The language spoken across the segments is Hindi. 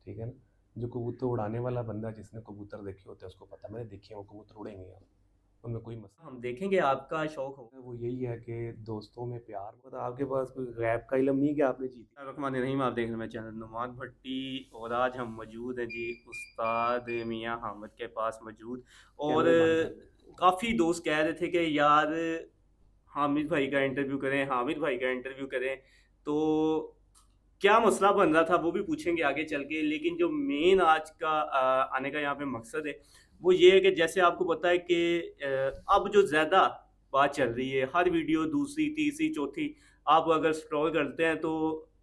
ठीक है ना? जो कबूतर उड़ाने वाला बंदा जिसने कबूतर देखे होते हैं उसको पता है, मैंने देखे हैं वो कबूतर उड़ेंगे यार, उनमें कोई मसला हम देखेंगे आपका शौक हो। नहीं है। वो यही है कि दोस्तों में प्यार, मतलब आपके पास कोई गैब का इल्म नहीं है कि आपने जीती। रहमान रहीम, आप देख रहे हैं मेरा चैनल नुमान भट्टी। और आज हम मौजूद हैं जी उस्ताद मियां हामिद के पास मौजूद। और कैमरे बंद कर दे। काफ़ी दोस्त कह रहे थे कि यार हामिद भाई का इंटरव्यू करें, हामिद भाई का इंटरव्यू करें। तो क्या मसला बन रहा था वो भी पूछेंगे आगे चल के, लेकिन जो मेन आज का आने का यहाँ पे मकसद है वो ये है कि जैसे आपको पता है कि अब जो ज़्यादा बात चल रही है, हर वीडियो दूसरी तीसरी चौथी आप अगर स्क्रॉल करते हैं तो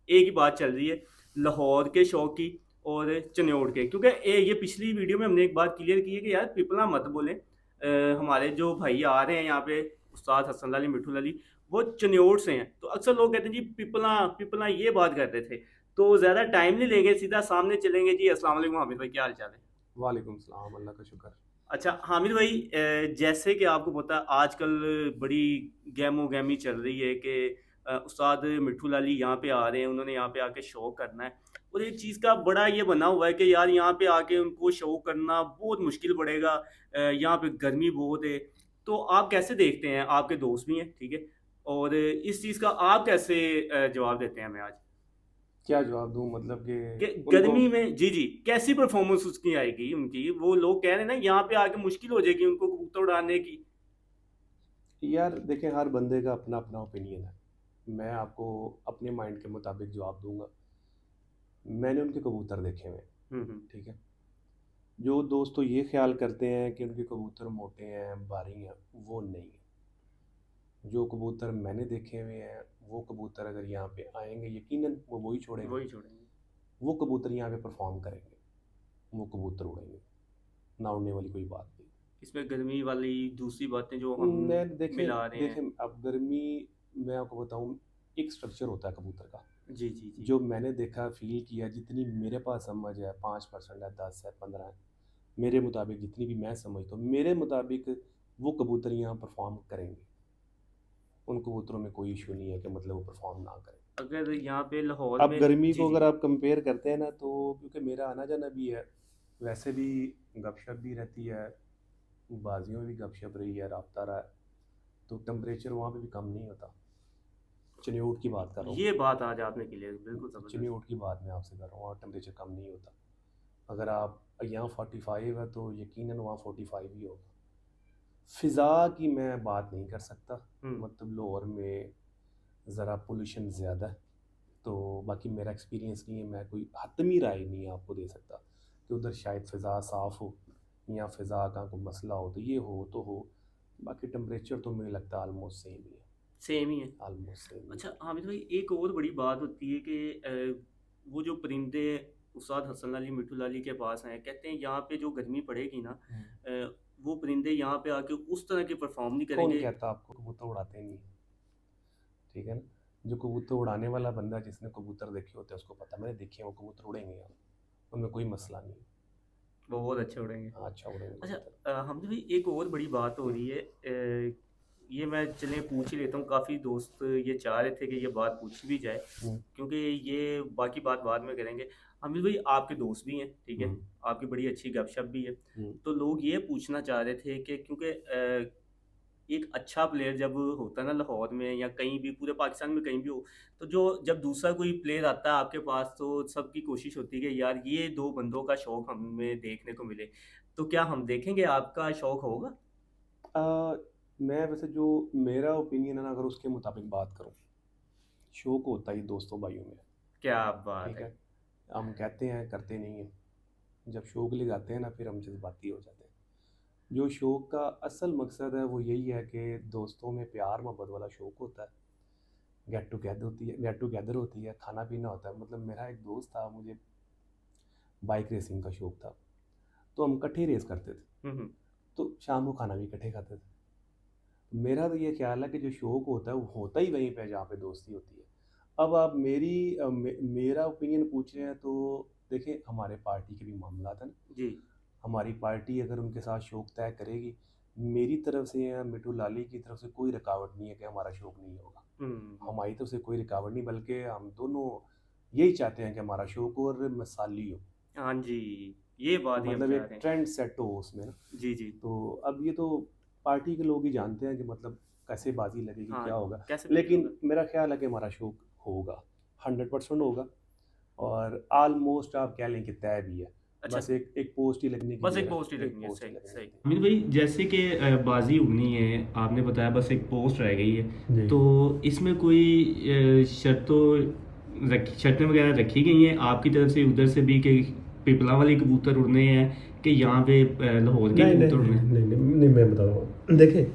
एक ही बात चल रही है, लाहौर के शौक की और चन्योड़ के। क्योंकि ये पिछली वीडियो में हमने एक बात क्लियर की है कि यार पिपला मत बोलें। हमारे जो भाई आ रहे हैं यहाँ पे, उस्ताद हसन लाली मिठू लाली, वो चन्योड़ से हैं। तो अक्सर लोग कहते हैं जी पिपला पिपला, ये बात करते थे। तो ज़्यादा टाइम नहीं लेंगे, सीधा सामने चलेंगे जी। अस्सलाम वालेकुम हामिद भाई, क्या हाल चाल है? वालेकुम सलाम, अल्लाह का शुक्र। अच्छा हामिद भाई, जैसे कि आपको पता है आजकल बड़ी गैमो गैमी चल रही है कि उस्ताद मिठू लाली यहाँ पे आ रहे हैं, उन्होंने यहाँ पे आके शो करना है। और एक चीज़ का बड़ा ये बना हुआ है कि यार यहाँ पे आके उनको शो करना बहुत मुश्किल पड़ेगा, यहाँ पे गर्मी बहुत है। तो आप कैसे देखते हैं? आपके दोस्त भी हैं, ठीक है, और इस चीज़ का आप कैसे जवाब देते हैं हमें आज क्या जवाब दूं, मतलब कि कि उनको। गर्मी में जी जी कैसी परफॉर्मेंस उसकी आएगी उनकी? वो लोग कह रहे हैं ना यहाँ पे आके मुश्किल हो जाएगी उनको कबूतर उड़ाने की। यार देखें, हर बंदे का अपना अपना ओपिनियन है। मैं आपको अपने माइंड के मुताबिक जवाब दूंगा। मैंने उनके कबूतर देखे हुए हैं, हम्म। ठीक है। जो दोस्त तो ये ख्याल करते हैं कि उनके कबूतर मोटे हैं, भारी हैं, वो नहीं है। जो कबूतर मैंने देखे हुए हैं, वो कबूतर अगर यहाँ पे आएंगे यकीनन वो वही छोड़ेंगे। वही छोड़ेंगे। वो कबूतर यहाँ पे परफॉर्म करेंगे, वो कबूतर उड़ेंगे, ना उड़ने वाली कोई बात नहीं। इसमें गर्मी वाली दूसरी बातें जो हम मैं देखें मिला रहे हैं। देखें अब गर्मी, मैं आपको बताऊं, एक स्ट्रक्चर होता है कबूतर का। जी जी जी। जो मैंने देखा, फील किया, जितनी मेरे पास समझ है, 5% है, 10 है, 15 है, मेरे मुताबिक जितनी भी मैं समझता हूँ, मेरे मुताबिक वो कबूतर यहाँ परफॉर्म करेंगे। उन कबूतरों में कोई इशू नहीं है कि मतलब वो परफॉर्म ना करें। अगर यहाँ पे लाहौर अब में गर्मी जी को जी। अगर आप कंपेयर करते हैं ना, तो क्योंकि मेरा आना जाना भी है, वैसे भी गपशप भी रहती है, बाजियों में भी गपशप रही है, राब्ता रहा है, तो टेम्परेचर वहाँ पे भी कम नहीं होता। चिन्यूट की बात कर रहा हूँ। ये बात आज आपने क्लियर, बिल्कुल ज़बरदस्त। चिन्यूट की बात मैं आपसे कर रहा हूँ, और टेम्परेचर कम नहीं होता। अगर आप यहाँ 45 है तो यकीनन वहाँ 45 ही होगा। फ़िज़ा की मैं बात नहीं कर सकता, हम्म। मतलब लाहौर में ज़रा पोल्यूशन ज़्यादा है। तो बाकी मेरा एक्सपीरियंस नहीं है, मैं कोई हतमी राय नहीं आपको दे सकता कि उधर शायद फ़िज़ा साफ़ हो या फ़िज़ा का कोई मसला हो, तो ये हो तो हो। बाकी टेम्परेचर तो मुझे लगता है आलमोस्ट सेम ही है, सेम ही है। आलमोस्ट सेम ही अच्छा हामिद भाई, एक और बड़ी बात होती है कि वो जो परिंदे उस्ताद हसन अली मिठू लाली के पास हैं, कहते हैं यहाँ पे जो गर्मी पड़ेगी ना, है। वो परिंदे यहाँ पे आके उस तरह के परफॉर्म नहीं कौन करेंगे। कहता आपको कबूतर उड़ाते नहीं है? ठीक है ना? जो कबूतर उड़ाने वाला बंदा जिसने कबूतर देखे होते हैं उसको पता है, मैंने देखे हैं वो कबूतर उड़ेंगे यार, उनमें कोई मसला नहीं है। वो बहुत अच्छे उड़ेंगे। हाँ, अच्छा उड़ेंगे अच्छा कबूतर। हमजा भाई, एक और बड़ी बात हो हम्म, रही है, ये मैं चलें पूछ ही लेता हूँ। काफ़ी दोस्त ये चाह रहे थे कि ये बात पूछी भी जाए, हम्म, क्योंकि ये बाकी बात बाद में करेंगे। हामिद भाई आपके दोस्त भी हैं, ठीक है, हम्म, आपकी बड़ी अच्छी गपशप भी है। हम्म। तो लोग ये पूछना चाह रहे थे कि क्योंकि एक अच्छा प्लेयर जब होता है ना लाहौर में या कहीं भी पूरे पाकिस्तान में कहीं भी हो, तो जो जब दूसरा कोई प्लेयर आता है आपके पास तो सबकी कोशिश होती है कि यार ये दो बंदों का शौक हमें देखने को मिले। तो क्या हम देखेंगे? आपका शौक होगा? आ, मैं वैसे जो मेरा ओपिनियन है ना, अगर उसके मुताबिक बात करूँ, शौक होता ही दोस्तों भाइयों में है, क्या बात ठीक है। है। हम कहते हैं करते नहीं हैं। जब शौक लगाते हैं ना, फिर हम जज्बाती हो जाते हैं। जो शौक का असल मकसद है वो यही है कि दोस्तों में प्यार मोहब्बत वाला शौक होता है। गेट टुगेदर होती है, खाना पीना होता है। मतलब मेरा एक दोस्त था, मुझे बाइक रेसिंग का शौक था, तो हम इकट्ठे रेस करते थे, हम्म। तो शाम को खाना भी इकट्ठे खाते थे। मेरा तो ये ख्याल है कि जो शौक होता है वो होता ही वहीं पे जहाँ पे दोस्ती होती है। अब आप मेरा ओपिनियन पूछ रहे हैं, तो देखिए हमारे पार्टी के भी मामला है ना। जी। हमारी पार्टी अगर उनके साथ शौक तय करेगी, मेरी तरफ से या मिठू लाली की तरफ से कोई रुकावट नहीं है कि हमारा शौक नहीं होगा। हम्म। हमारी तरफ से कोई रुकावट नहीं, बल्कि हम दोनों यही चाहते हैं कि हमारा शौक और मिसाली हो। हाँ जी, ये बात ही हम मतलब चाह एक रहे हैं। ट्रेंड सेट हो उसमें ना। जी, जी। तो अब ये तो पार्टी के लोग ही जानते हैं कि मतलब कैसे बाजी लगेगी, हाँ, क्या होगा। कैसे प्ले होगा? लेकिन मेरा ख्याल है कि हमारा शो होगा, 100% होगा। और ऑलमोस्ट आप कह लें कि तय भी है। अच्छा, बस एक एक पोस्ट ही लगने की बस देर एक है, पोस्ट ही एक लगनी है, पोस्ट ही सही, लगने सही। की अमित भाई, जैसे कि बाजी उड़नी है, आपने बताया बस एक पोस्ट रह गई है, जी। तो इसमें कोई शर्तें वगैरह रखी गई हैं आपकी तरफ से, उधर से भी, कि पिपला वाले कबूतर उड़ने हैं कि यहाँ पे लाहौर के नहीं नहीं कबूतर उड़ने नहीं हैं? नहीं नहीं नहीं, मैं बता रहा हूँ, देखिए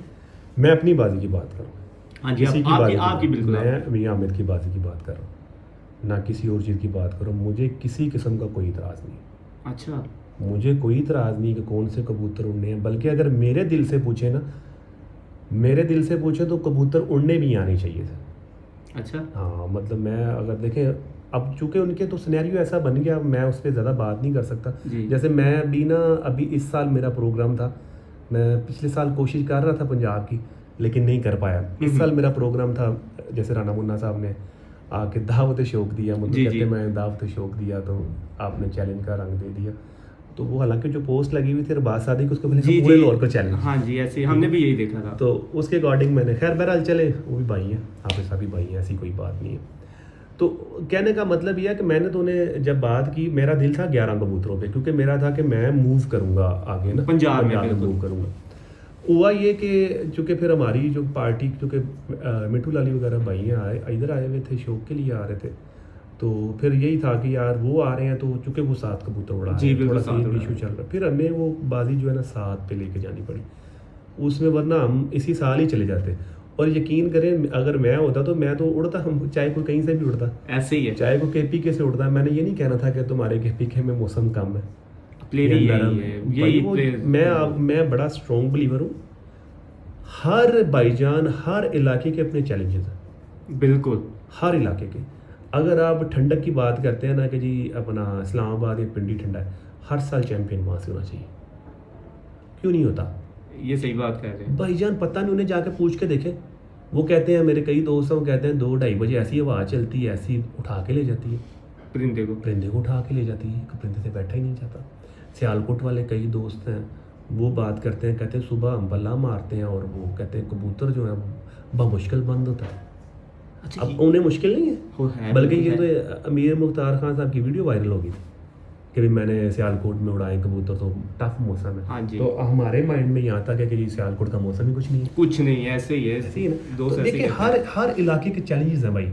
मैं अपनी बाजी की बात करूँ, हाँ जी, किसी आप की आपकी बाजी की आपकी बात, बिल्कुल आप। मैं मियाँ आमिद की बाजी की बात कर रहा हूँ, ना किसी और चीज़ की बात करूँ। मुझे किसी किस्म का कोई इतराज़ नहीं, अच्छा, मुझे कोई इतराज़ नहीं कि कौन से कबूतर उड़ने हैं। बल्कि अगर मेरे दिल से पूछे ना, मेरे दिल से पूछे तो कबूतर उड़ने भी आने चाहिए थे। अच्छा। हाँ, मतलब मैं अगर देखें, अब चूंकि उनके तो सिनेरियो ऐसा बन गया, मैं उस पर ज़्यादा बात नहीं कर सकता। जी। जैसे मैं भी ना, अभी इस साल मेरा प्रोग्राम था, मैं पिछले साल कोशिश कर रहा था पंजाब की, लेकिन नहीं कर पाया। इस साल मेरा प्रोग्राम था, जैसे राना मुन्ना साहब ने आके दावत शौक दिया, मतलब जी, कहते जी। मैं दावत शौक दिया तो आपने चैलेंज का रंग दे दिया। तो वो हालांकि जो पोस्ट लगी हुई थी अरबाज सादी की, उसके पहले जी, पूरे जी। लाहौर को चैलेंज। हाँ जी, ऐसे हमने भी यही देखा था। तो उसके अकॉर्डिंग मैंने, खैर बहरहाल चले, वो भी भाई हैं, हाफिज़ साहब भी भाई हैं, ऐसी कोई बात नहीं है। तो कहने का मतलब यह है कि मैंने तो उन्हें जब बात की, मेरा दिल था 11 कबूतरों पे, क्योंकि मेरा था कि मैं मूव करूंगा आगे ना, पंजाब में, में बिल्कुल। मूव करूंगा। हुआ ये कि चूँकि फिर हमारी जो पार्टी, चूँकि मिठू लाली वगैरह भाई हैं इधर आए हुए थे, शौक के लिए आ रहे थे, तो फिर यही था कि यार वो आ रहे हैं, तो चूँकि वो 7 कबूतर उड़ा रहे जी, हैं, बिल्कुल, थोड़ा सा 7 ये उड़ा इशू रहे चल रहा है, फिर हमें वो बाजी जो है ना 7 पे लेके जानी पड़ी उसमें, वरना हम इसी साल ही चले जाते। और यकीन करें, अगर मैं होता तो मैं तो उड़ता, हम चाहे कोई कहीं से भी उड़ता, ऐसे ही है, चाहे कोई KPK से उड़ता है। मैंने ये नहीं कहना था कि तुम्हारे KPK में मौसम कम है प्लेयर या ही नरम यही है। है, भाई यही वो, प्लेयर। मैं बड़ा स्ट्रॉन्ग बिलीवर हूँ, हर भाईजान, हर इलाके के अपने चैलेंजेस हैं, बिल्कुल। हर इलाके के। अगर आप ठंडक की बात करते हैं ना कि जी अपना इस्लामाबाद या पिंडी ठंडा है, हर साल चैंपियन वहाँ से होना चाहिए, क्यों नहीं होता ये सही बात कह रहे हैं। भाईजान? पता नहीं, उन्हें जाके पूछ के देखें। वो कहते हैं, मेरे कई दोस्त हैं, वो कहते हैं 2-2:30 बजे ऐसी हवा चलती है, ऐसी उठा के ले जाती है, परिंदे को। परिंदे को उठा के ले जाती है, परिंदे से बैठा ही नहीं जाता। सियालकोट वाले कई दोस्त हैं, वो बात करते हैं, कहते हैं सुबह हम बल्ला मारते हैं और वो कहते हैं कबूतर जो है वो बमुश्किल बंद होता है। अच्छा, अब उन्हें मुश्किल नहीं है, वो है, बल्कि बिल्कुल ये है। तो अमीर मुख्तार खान साहब की वीडियो वायरल होगी कि भी मैंने सियालकोट में उड़ाए कबूतर, तो टफ मौसम है। हाँ जी। तो हमारे माइंड में यहाँ तक है कि जी सियालकोट का मौसम ही कुछ नहीं है, कुछ नहीं है, ऐसे ही है। ऐसे ही है ना। दोस्त तो ऐसे देखिए, ही कहते हैं। हर इलाके के चैलेंजेस हैं भाई,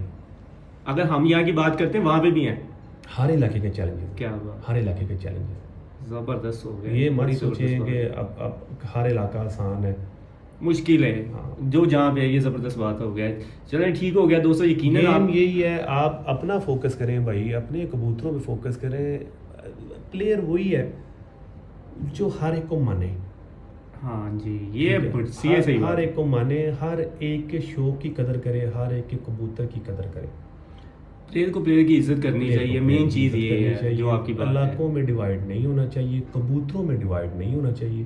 अगर हम यहाँ की बात करते हैं, वहाँ पे भी हैं। हर इलाके के चैलेंजेस, क्या हुआ? हर इलाके के चैलेंजेस। जबरदस्त हो गया, ये मत बड़ी सोचें जबरदस्त कि बात है। अब हर इलाका आसान है। मुश्किल है, हाँ। जो जहाँ पे है, ये जबरदस्त बात हो गया। चलें, ठीक हो गया दोस्तों, यकीनन गेम आप। यही है, आप अपना फोकस करें भाई, अपने कबूतरों पे फोकस करें। प्लेयर वही है जो हर एक को माने। हाँ जी, ये ठीक है? ये सही बात हर है। एक को माने, हर एक के शौक की कदर करे, हर एक के कबूतर की कदर करे। प्लेयर को प्लेयर की इज्जत करनी प्लेयर चाहिए, को मेन प्लेयर की चीज़ इज्जत ये करनी है चाहिए। जो आपकी बात है। इलाकों में डिवाइड नहीं होना चाहिए, कबूतरों में डिवाइड नहीं होना चाहिए,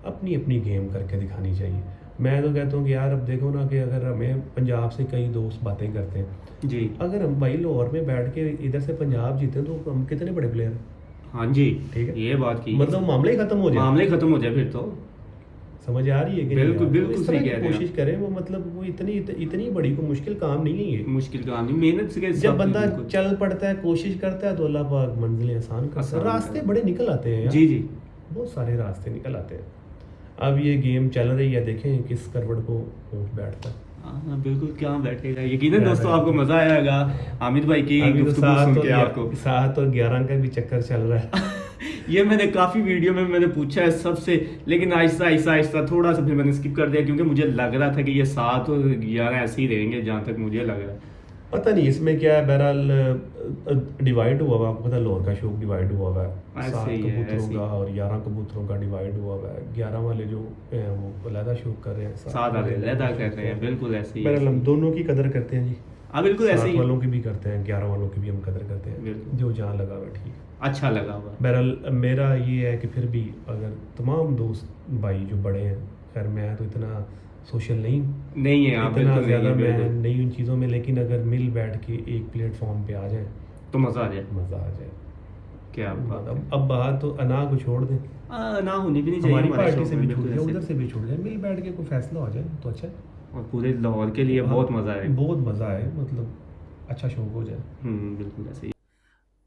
अपनी अपनी गेम करके दिखानी चाहिए। मैं तो कहता हूँ कि यार अब देखो ना, कि अगर हमें पंजाब से कई दोस्त बातें करते हैं, जी। अगर हम भाई लाहौर में बैठ के इधर से पंजाब जीते तो हम कितने बड़े प्लेयर हैं। हाँ जी, ठीक है, ये बात की, मतलब मामला ही खत्म हो जाए, मामले खत्म हो जाए फिर तो। समझ आ रही है कि नहीं बिल्कुल, यार? तो बिल्कुल इस सही तरह की कह रहे हैं कोशिश करें, वो मतलब वो इतनी बड़ी कोई मुश्किल काम नहीं है ये। मुश्किल काम नहीं, मेहनत से जब बंदा चल पड़ता है, कोशिश करता है, तो अल्लाह पाक मंजिलें आसान करता है, आसान रास्ते करता बड़े निकल आते हैं यार। जी जी। बहुत सारे रास्ते निकल आते हैं। अब ये गेम चल रही है, देखें किस करवट को ऊँट बैठता है। हाँ बिल्कुल, क्या बैठेगा। यकीनन क्या दोस्तों, आपको बैठेगा। मज़ा आएगा हामिद भाई की अभी तो गुफ्तगू सुन के आपको। 7 और 11 का भी चक्कर चल रहा है। ये मैंने काफ़ी वीडियो में मैंने पूछा है सबसे, लेकिन आहिस्ता आहिस्ता आहिस्ता थोड़ा सा फिर मैंने स्किप कर दिया, क्योंकि मुझे लग रहा था कि ये 7 और 11 ऐसे ही रहेंगे, जहाँ तक मुझे लग रहा है। पता नहीं इसमें क्या है, बहरहाल डिवाइड हुआ हुआ, आपको पता लाहौर का शौक डिवाइड हुआ हुआ है, ऐसे 7 ही है, कबूतरों ऐसे ही। का और 11 कबूतरों का डिवाइड हुआ हुआ है। 11 वाले जो हैं वो अलहदा शौक कर रहे हैं, 7 वाले अलहदा कर रहे हैं, बिल्कुल ऐसे ही है। बहरहाल हम दोनों की कदर करते हैं जी। हाँ बिल्कुल ऐसे 7 ही। वालों की भी करते हैं, 11 वालों की भी हम कदर करते हैं, बिल्कुल। जो जहाँ लगा हुआ ठीक है। अच्छा लगा हुआ। बहरहाल मेरा ये है कि फिर भी अगर तमाम दोस्त भाई जो बड़े हैं, खैर मैं तो इतना सोशल नहीं है आप, इतना बिल्कुल नहीं ज़्यादा है, मैं बिल्कुल। नहीं उन चीज़ों में, लेकिन अगर मिल बैठ के एक प्लेटफॉर्म पे आ जाए तो मज़ा आ जाए। मज़ा आ जाए। क्या बात है। अब बात तो अना को छोड़ दें, ना होनी भी नहीं चाहिए हमारी हमारे पार्टी शौक से में, भी छूट बिल्कुल जाए, ऐसे। उधर से भी छूट जाए, मिल बैठ के कोई फैसला हो जाए तो अच्छा है। और पूरे लाहौर के लिए बहुत मज़ा आएगा। बहुत मज़ा आए, मतलब अच्छा शौक हो जाए। बिल्कुल ऐसे ही।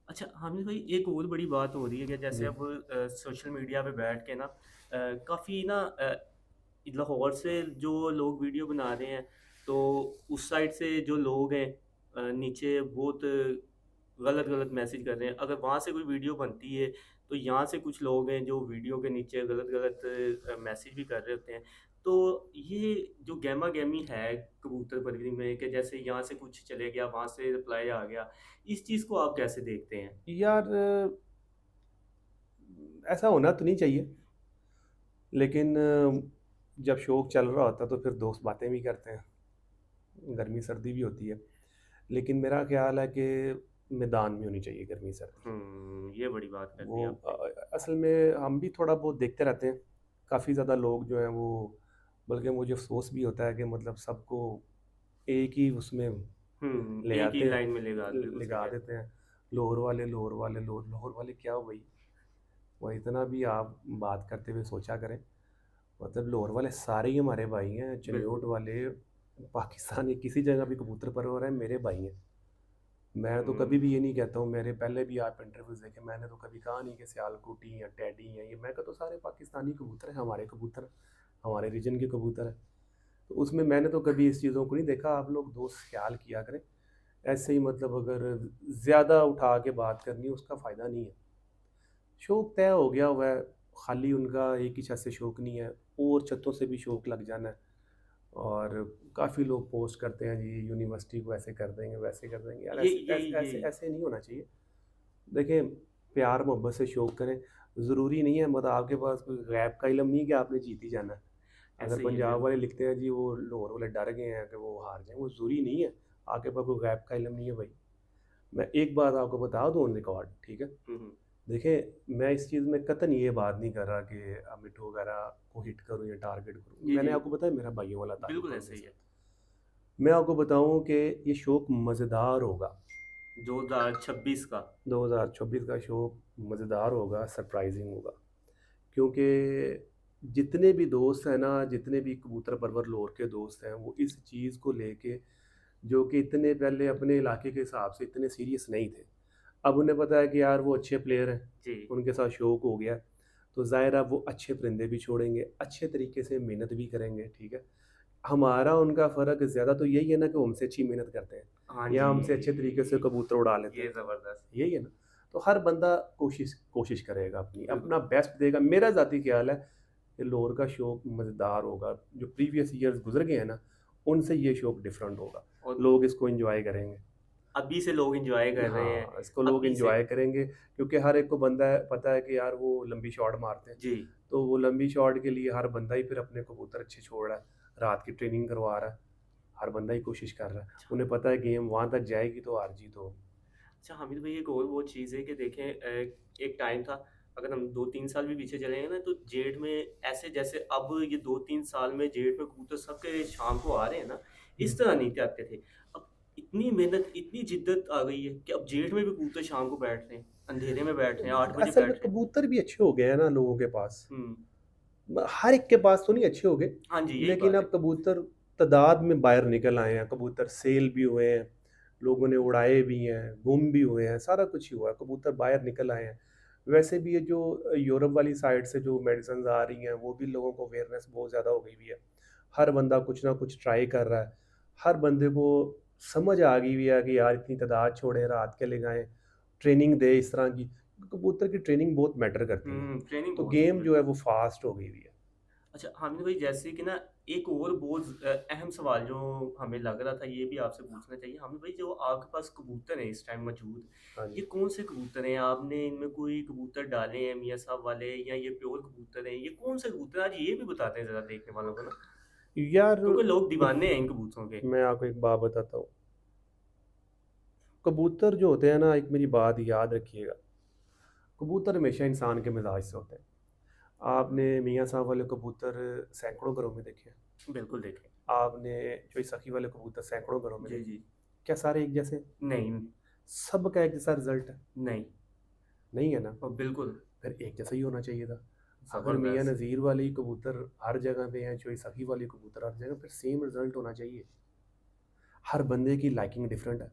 अच्छा हामिद भाई, एक और बड़ी बात हो रही है कि जैसे जी। अब सोशल मीडिया पे बैठ के ना काफ़ी ना लाहौर से जो लोग वीडियो बना रहे हैं, तो उस साइड से जो लोग हैं नीचे बहुत गलत गलत मैसेज कर रहे हैं। अगर वहाँ से कोई वीडियो बनती है तो यहाँ से कुछ लोग हैं जो वीडियो के नीचे गलत गलत मैसेज भी कर रहे होते हैं। तो ये जो गहमा गहमी है कबूतर परवरी में, कि जैसे यहाँ से कुछ चले गया, वहाँ से रिप्लाई आ गया, इस चीज़ को आप कैसे देखते हैं? यार ऐसा होना तो नहीं चाहिए, लेकिन जब शौक चल रहा होता है तो फिर दोस्त बातें भी करते हैं, गर्मी सर्दी भी होती है। लेकिन मेरा ख्याल है कि मैदान में होनी चाहिए गर्मी सर्दी। ये बड़ी बात कर दी वो आपने। असल में हम भी थोड़ा बहुत देखते रहते हैं, काफ़ी ज़्यादा लोग जो हैं वो, बल्कि मुझे अफसोस भी होता है कि मतलब सबको एक ही उसमें ले एक ही आते हैं, लाइन में लेगा, बिल्कुल सही लगा है। देते हैं। लोअर वाले लोअर वाले लोअर वाले क्या हो भाई, वो इतना भी आप बात करते हुए सोचा करें। मतलब लोअर वाले सारे ही हमारे भाई हैं, चन्योट बिल्कुल। वाले पाकिस्तान के किसी जगह भी कबूतर परवर है, मेरे भाई हैं। मैं तो कभी हम्म, भी ये नहीं कहता हूँ, मेरे पहले भी आप इंटरव्यूज़ देखे, मैंने तो कभी कहा नहीं कि सियालकोटी या टैडी या ये, मैं कहता तो सारे पाकिस्तानी कबूतर हैं, हमारे कबूतर हैं, हमारे रीजन के कबूतर हैं। तो उसमें मैंने तो कभी इस चीज़ों को नहीं देखा। आप लोग दोस्त ख्याल किया करें ऐसे ही, मतलब अगर ज़्यादा उठा के बात करनी है उसका फ़ायदा नहीं है। शौक तय हो गया हुआ है, खाली उनका एक ही छत से शौक नहीं है, और छतों से भी शौक लग जाना है। और काफ़ी लोग पोस्ट करते हैं जी यूनिवर्सिटी को ऐसे कर देंगे वैसे कर देंगे, यार ये ऐसे यही ऐसे ऐसे यही ऐसे नहीं होना चाहिए। देखिए, प्यार मोहब्बत से शौक करें, ज़रूरी नहीं है, मतलब आपके पास कोई गैब का इल्म नहीं है कि आपने जीत ही जाना है। अगर ऐसे ही है पंजाब वाले बिल्कुल। लिखते हैं जी वो लाहौर वाले डर गए हैं कि वो हार जाएँ, वो ज़रूरी नहीं है। आपके पास कोई गैब का इल्म नहीं है भाई। मैं एक बात आपको बता दूँ ऑन रिकॉर्ड, ठीक है? हम्म, देखिए, मैं इस चीज़ में कतई ये बात नहीं कर रहा कि अमित वगैरह को हिट करूँ या टारगेट करूँ। जी मैंने जी, आपको बताया मेरा भाइयों वाला ताल्लुक बिल्कुल है ऐसे उनके ही है। साथ। मैं आपको बताऊँ कि ये शौक मज़ेदार होगा। 2026 का। 2024 का शो मज़ेदार होगा, सरप्राइजिंग होगा, क्योंकि जितने भी दोस्त हैं ना, जितने भी कबूतर परवर लोर के दोस्त हैं, वो इस चीज़ को लेके, जो कि इतने पहले अपने इलाके के हिसाब से इतने सीरियस नहीं थे, अब उन्हें पता है कि यार वो अच्छे प्लेयर हैं, जी। उनके साथ शौक हो गया, तो ज़ाहिर है वो अच्छे परिंदे भी छोड़ेंगे, अच्छे तरीके से मेहनत भी करेंगे, ठीक है। हमारा उनका फ़र्क ज़्यादा तो यही है ना कि वो हमसे अच्छी मेहनत करते हैं हाँ या जी, हमसे अच्छे तरीके से कबूतर उड़ा लेते ये हैं, ज़बरदस्त। यही है ना। तो हर बंदा कोशिश कोशिश करेगा, अपनी बिल्कुल। अपना बेस्ट देगा। मेरा ज़ाती ख्याल है कि लोर का शौक मज़ेदार होगा, जो प्रीवियस ईयर्स गुजर गए हैं ना, उनसे ये शौक डिफरेंट होगा, और लोग इसको एंजॉय करेंगे। अभी से लोग एंजॉय कर रहे हैं। हाँ, इसको लोग अभी से। एंजॉय करेंगे, क्योंकि हर एक को बंदा है पता है कि यार वो लंबी शॉट मारते हैं, जी। तो वो लंबी शॉट के लिए हर बंदा ही फिर अपने कबूतर अच्छे छोड़ रहा है, रात की ट्रेनिंग करवा रहा है, हर बंदा ही कोशिश कर रहा है। अच्छा। उन्हें पता है गेम वहाँ तक जाएगी तो हार जीत होगी। अच्छा हामिद भाई, एक और वो चीज़ है कि देखें एक टाइम था, अगर हम 2-3 साल भी पीछे चलेंगे ना, तो जेठ में ऐसे जैसे अब ये 2-3 साल में जेठ में कबूतर सबके शाम को आ रहे हैं ना, इस तरह नहीं आते थे। अब इतनी मेहनत, इतनी जिद्दत आ गई है कि अब जेठ में भी कबूतर शाम को बैठ रहे हैं, अंधेरे में बैठ रहे हैं, 8 बजे असल में बैठ रहे हैं। कबूतर भी अच्छे हो गए हैं ना लोगों के पास, हुँ। हर एक के पास तो नहीं अच्छे हो गए, हाँ जी, यही लेकिन बात है। अब कबूतर तादाद में बाहर निकल आए हैं, कबूतर सेल भी हुए हैं, लोगों ने उड़ाए भी हैं, गुम भी हुए हैं, सारा कुछ ही हुआ है, कबूतर बाहर निकल आए हैं। वैसे भी ये जो यूरोप वाली साइड से जो मेडिसिन आ रही हैं, वो भी लोगों को अवेयरनेस बहुत ज़्यादा हो गई हुई है। हर बंदा कुछ ना कुछ ट्राई कर रहा है, हर बंदे को समझ आ गई हुई है कि यार इतनी तादाद छोड़ें, रात के लगाएं, ट्रेनिंग दे इस तरह की। कबूतर की ट्रेनिंग बहुत मैटर करती है, ट्रेनिंग तो बहुत गेम ज़रूरी जो है है। वो फास्ट हो गई हुई है। अच्छा हामिद भाई, जैसे कि ना एक और बहुत अहम सवाल जो हमें लग रहा था ये भी आपसे पूछना चाहिए। हामिद भाई, जो आपके पास कबूतर हैं इस टाइम मौजूद, हाँ ये जी। कौन से कबूतर हैं? आपने इनमें कोई कबूतर डाले हैं मियाँ साहब वाले, या ये प्योर कबूतर हैं? ये कौन से कबूतर हैं? आज ये भी बताते हैं ज़रा देखने वालों को ना, यार क्योंकि लोग दीवाने हैं इन कबूतरों के। मैं आपको एक बात बताता हूँ, कबूतर जो होते हैं ना, एक मेरी बात याद रखिएगा, कबूतर हमेशा इंसान के मिजाज से होते हैं। आपने मियाँ साहब वाले कबूतर सैकड़ों घरों में देखे हैं, बिल्कुल देखें। आपने जो सखी वाले कबूतर सैकड़ों घरों में जी देखे हैं। जी। क्या सारे एक जैसे हैं? नहीं। सब का एक जैसा रिजल्ट है? नहीं। नहीं है ना, बिल्कुल फिर एक जैसा ही होना चाहिए था। अगर मियाँ जबरदस्त। नज़ीर वाले ही कबूतर हर जगह पे हैं, चोई सखी वाले कबूतर हर जगह, फिर सेम रिजल्ट होना चाहिए। हर बंदे की लाइकिंग डिफरेंट है,